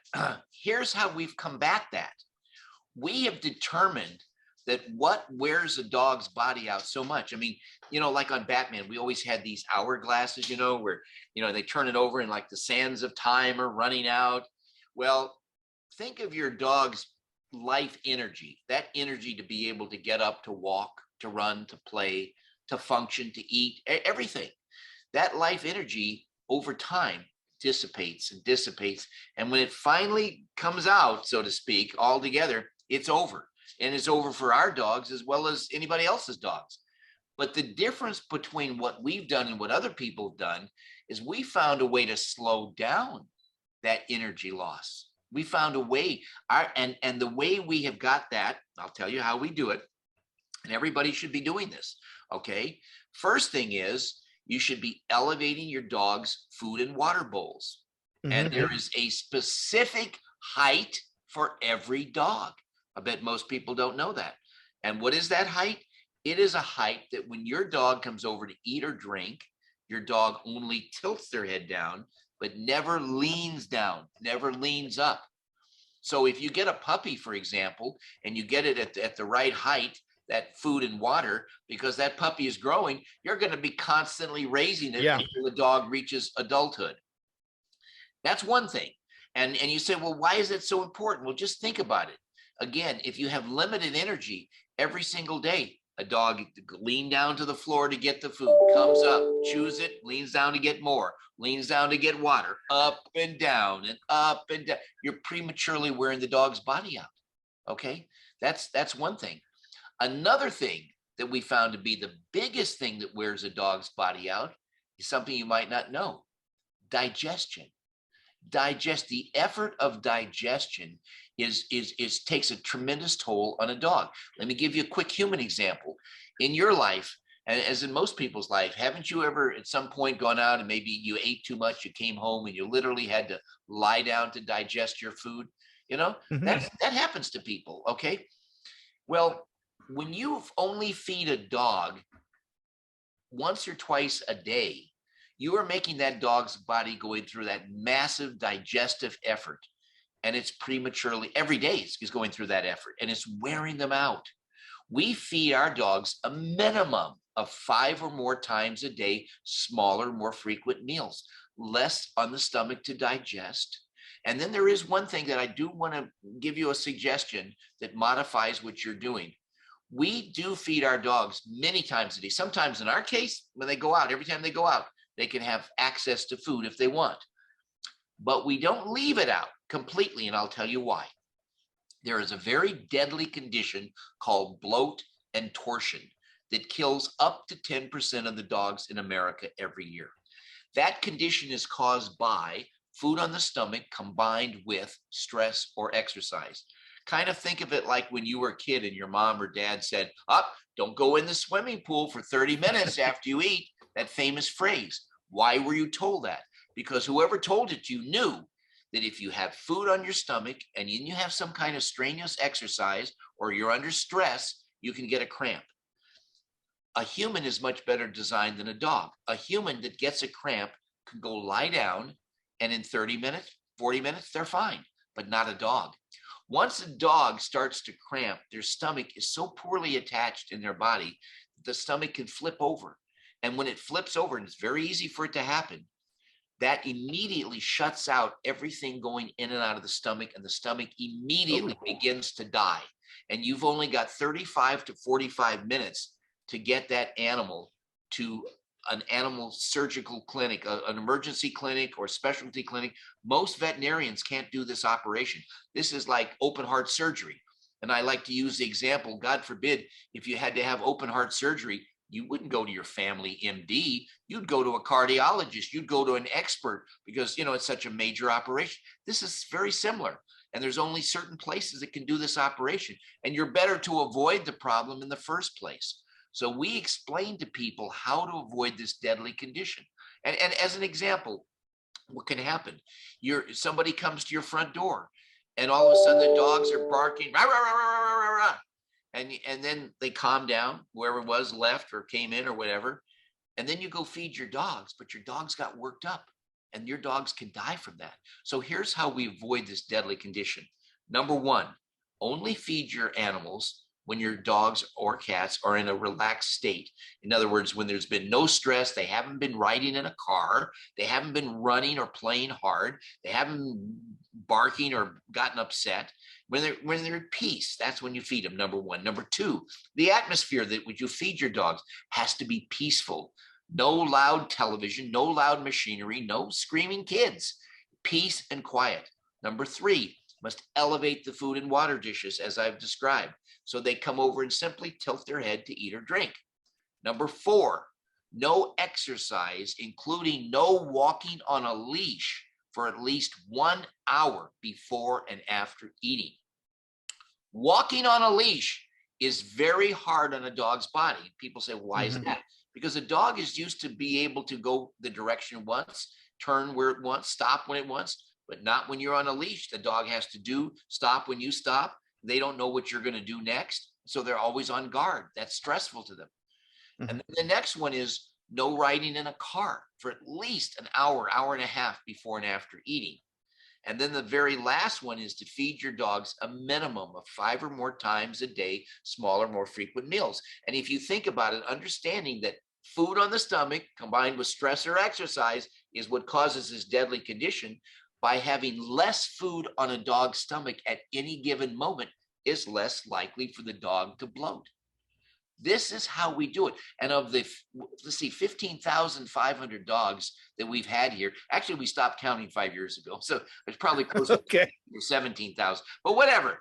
here's how we've combat that. We have determined that what wears a dog's body out so much. I mean, you know, like on Batman, we always had these hourglasses, you know, where, you know, they turn it over and like the sands of time are running out. Well, think of your dog's life energy, that energy to be able to get up, to walk, to run, to play, to function, to eat, everything. That life energy over time dissipates and dissipates. And when it finally comes out, so to speak, all together, it's over. And it's over for our dogs as well as anybody else's dogs. But the difference between what we've done and what other people have done is we found a way to slow down that energy loss. We found a way, and the way we have got that, I'll tell you how we do it, and everybody should be doing this, okay? First thing is, you should be elevating your dog's food and water bowls. Mm-hmm. And there is a specific height for every dog. I bet most people don't know that. And what is that height? It is a height that when your dog comes over to eat or drink, your dog only tilts their head down, but never leans down, never leans up. So if you get a puppy, for example, and you get it at the right height, that food and water, because that puppy is growing, you're going to be constantly raising it until the dog reaches adulthood. That's one thing. And you say, well, why is that so important? Well, just think about it. Again, if you have limited energy every single day, A dog lean down to the floor to get the food, comes up, chews it, leans down to get more, leans down to get water, up and down and up and down. You're prematurely wearing the dog's body out. Okay, that's one thing. Another thing that we found to be the biggest thing that wears a dog's body out is something you might not know: digestion. The effort of digestion is takes a tremendous toll on a dog. Let me give you a quick human example. In your life, and as in most people's life, haven't you ever at some point gone out and maybe you ate too much, you came home and you literally had to lie down to digest your food? You know, that happens to people. Okay, well, when you only feed a dog once or twice a day, you are making that dog's body going through that massive digestive effort. And it's prematurely, every day is going through that effort, and it's wearing them out. We feed our dogs a minimum of 5 or more times a day, smaller, more frequent meals, less on the stomach to digest. And then there is one thing that I do want to give you a suggestion that modifies what you're doing. We do feed our dogs many times a day. Sometimes in our case, when they go out, every time they go out, they can have access to food if they want. But we don't leave it out completely, and I'll tell you why. There is a very deadly condition called bloat and torsion that kills up to 10% of the dogs in America every year. That condition is caused by food on the stomach combined with stress or exercise. Kind of think of it like when you were a kid and your mom or dad said, don't go in the swimming pool for 30 minutes after you eat. That famous phrase. Why were you told that? Because whoever told it you knew that if you have food on your stomach and you have some kind of strenuous exercise or you're under stress, you can get a cramp. A human is much better designed than a dog. A human that gets a cramp can go lie down, and in 30 minutes, 40 minutes, they're fine, but not a dog. Once a dog starts to cramp, their stomach is so poorly attached in their body, the stomach can flip over. And when it flips over, and it's very easy for it to happen, that immediately shuts out everything going in and out of the stomach, and the stomach immediately begins to die. And you've only got 35 to 45 minutes to get that animal to an animal surgical clinic, an emergency clinic or specialty clinic. Most veterinarians can't do this operation. This is like open heart surgery. And I like to use the example, God forbid, if you had to have open heart surgery, you wouldn't go to your family MD. You'd go to a cardiologist. You'd go to an expert because, it's such a major operation. This is very similar. And there's only certain places that can do this operation. And you're better to avoid the problem in the first place. So we explain to people how to avoid this deadly condition. And as an example, what can happen? Somebody comes to your front door and all of a sudden the dogs are barking, rah, rah, rah, rah, rah, rah, rah. And then they calm down, whoever was left or came in or whatever. And then you go feed your dogs, but your dogs got worked up and your dogs can die from that. So here's how we avoid this deadly condition. Number one, only feed your animals when your dogs or cats are in a relaxed state. In other words, when there's been no stress, they haven't been riding in a car, they haven't been running or playing hard, they haven't barking or gotten upset. When they're at peace, that's when you feed them, number one. Number two, the atmosphere that would you feed your dogs has to be peaceful. No loud television, no loud machinery, no screaming kids. Peace and quiet. Number three, must elevate the food and water dishes as I've described. So they come over and simply tilt their head to eat or drink. Number four, no exercise, including no walking on a leash for at least 1 hour before and after eating. Walking on a leash is very hard on a dog's body. People say, why is that? Because a dog is used to be able to go the direction it wants, turn where it wants, stop when it wants, but not when you're on a leash. The dog has to stop when you stop. They don't know what you're going to do next. So they're always on guard. That's stressful to them. And the next one is no riding in a car for at least an hour, hour and a half before and after eating. And then the very last one is to feed your dogs a minimum of 5 or more times a day, smaller, more frequent meals. And if you think about it, understanding that food on the stomach combined with stress or exercise is what causes this deadly condition, by having less food on a dog's stomach at any given moment is less likely for the dog to bloat. This is how we do it. And of the, let's see, 15,500 dogs that we've had here. Actually, we stopped counting 5 years ago. So it's probably close to 17,000. But whatever,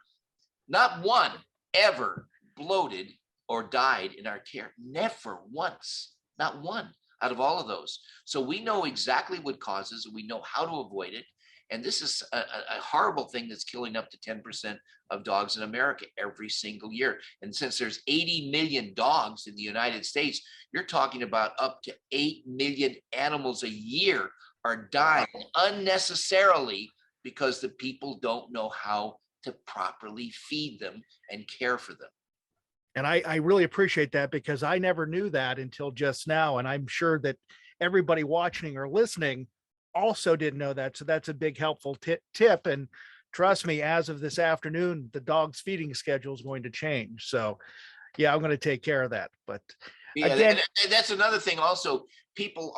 not one ever bloated or died in our care. Never once, not one out of all of those. So we know exactly what causes, we know how to avoid it. And this is a horrible thing that's killing up to 10% of dogs in America every single year. And since there's 80 million dogs in the United States, you're talking about up to 8 million animals a year are dying unnecessarily because the people don't know how to properly feed them and care for them. And I really appreciate that, because I never knew that until just now. And I'm sure that everybody watching or listening also didn't know that. So that's a big helpful tip. And trust me, as of this afternoon, the dog's feeding schedule is going to change. So yeah, I'm going to take care of that. But yeah, again, and that's another thing also. People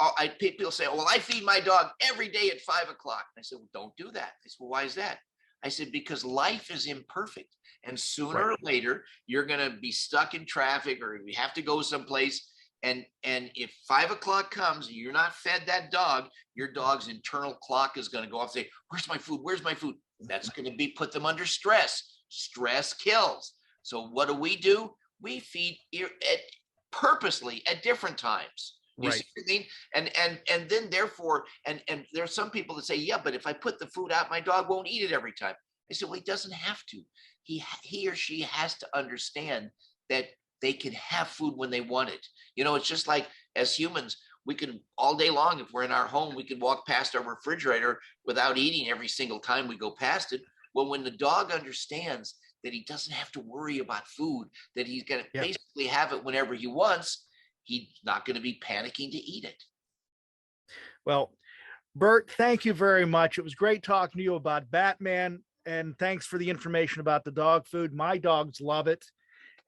say, well, I feed my dog every day at 5 o'clock. I said, well, don't do that. They said, well, why is that? I said, because life is imperfect. And sooner or later, you're going to be stuck in traffic, or you have to go someplace. And if 5 o'clock comes and you're not fed that dog, your dog's internal clock is going to go off and say, where's my food? Where's my food? That's going to be put them under stress. Stress kills. So what do? We feed purposely at different times. You see what I mean? And then therefore, and there are some people that say, yeah, but if I put the food out, my dog won't eat it every time. I said, well, he doesn't have to. He or she has to understand that they can have food when they want it. You know, it's just like as humans, we can all day long, if we're in our home, we can walk past our refrigerator without eating every single time we go past it. Well, when the dog understands that he doesn't have to worry about food, that he's going to basically have it whenever he wants, he's not going to be panicking to eat it. Well, Burt, thank you very much. It was great talking to you about Batman, and thanks for the information about the dog food. My dogs love it.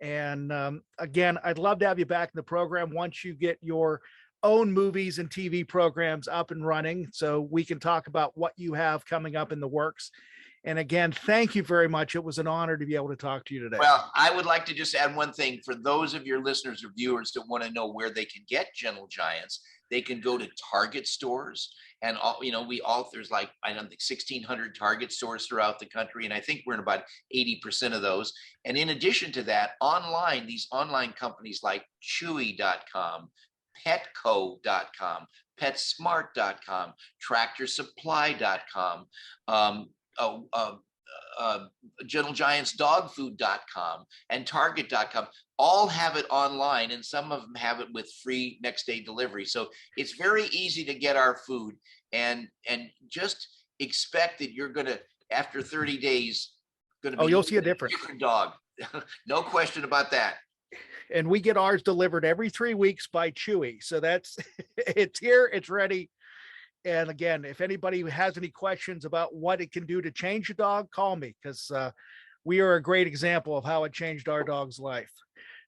And again, I'd love to have you back in the program once you get your own movies and TV programs up and running, so we can talk about what you have coming up in the works. And again, thank you very much. It was an honor to be able to talk to you today. Well, I would like to just add one thing for those of your listeners or viewers that want to know where they can get Gentle Giants. They can go to Target stores, and there's like, I don't think 1,600 Target stores throughout the country, and I think we're in about 80% of those. And in addition to that, online, these online companies like Chewy.com, Petco.com, PetSmart.com, TractorSupply.com, GentleGiantsDogFood.com, and Target.com all have it online, and some of them have it with free next day delivery. So it's very easy to get our food, and just expect that you're going to, after 30 days, going to be you'll see a difference. Different dog. No question about that. And we get ours delivered every 3 weeks by Chewy. So that's, it's here, it's ready. And again, if anybody has any questions about what it can do to change a dog, call me, because we are a great example of how it changed our dog's life.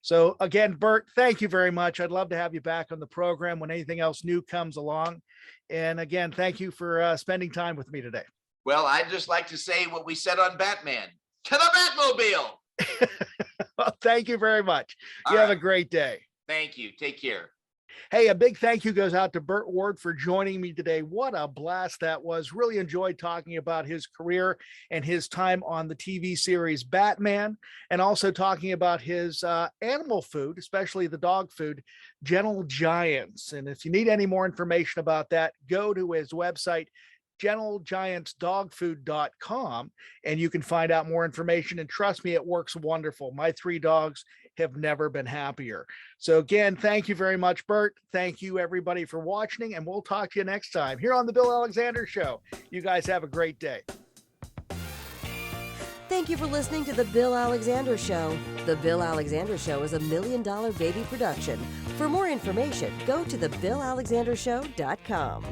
So again, Burt, thank you very much. I'd love to have you back on the program when anything else new comes along. And again, thank you for spending time with me today. Well, I'd just like to say what we said on Batman. To the Batmobile! Well, thank you very much. You have a great day. Thank you. Take care. Hey, a big thank you goes out to Burt Ward for joining me today. What a blast that was. Really enjoyed talking about his career and his time on the TV series Batman, and also talking about his animal food, especially the dog food, Gentle Giants. And if you need any more information about that, go to his website, GentleGiantsDogFood.com, and you can find out more information. And trust me, it works wonderful. My 3 dogs have never been happier. So again, thank you very much, Burt. Thank you everybody for watching, and we'll talk to you next time here on the Bill Alexander Show. You guys have a great day. Thank you for listening to The Bill Alexander Show. The Bill Alexander Show is a $1 Million Baby production. For more information, go to thebillalexandershow.com.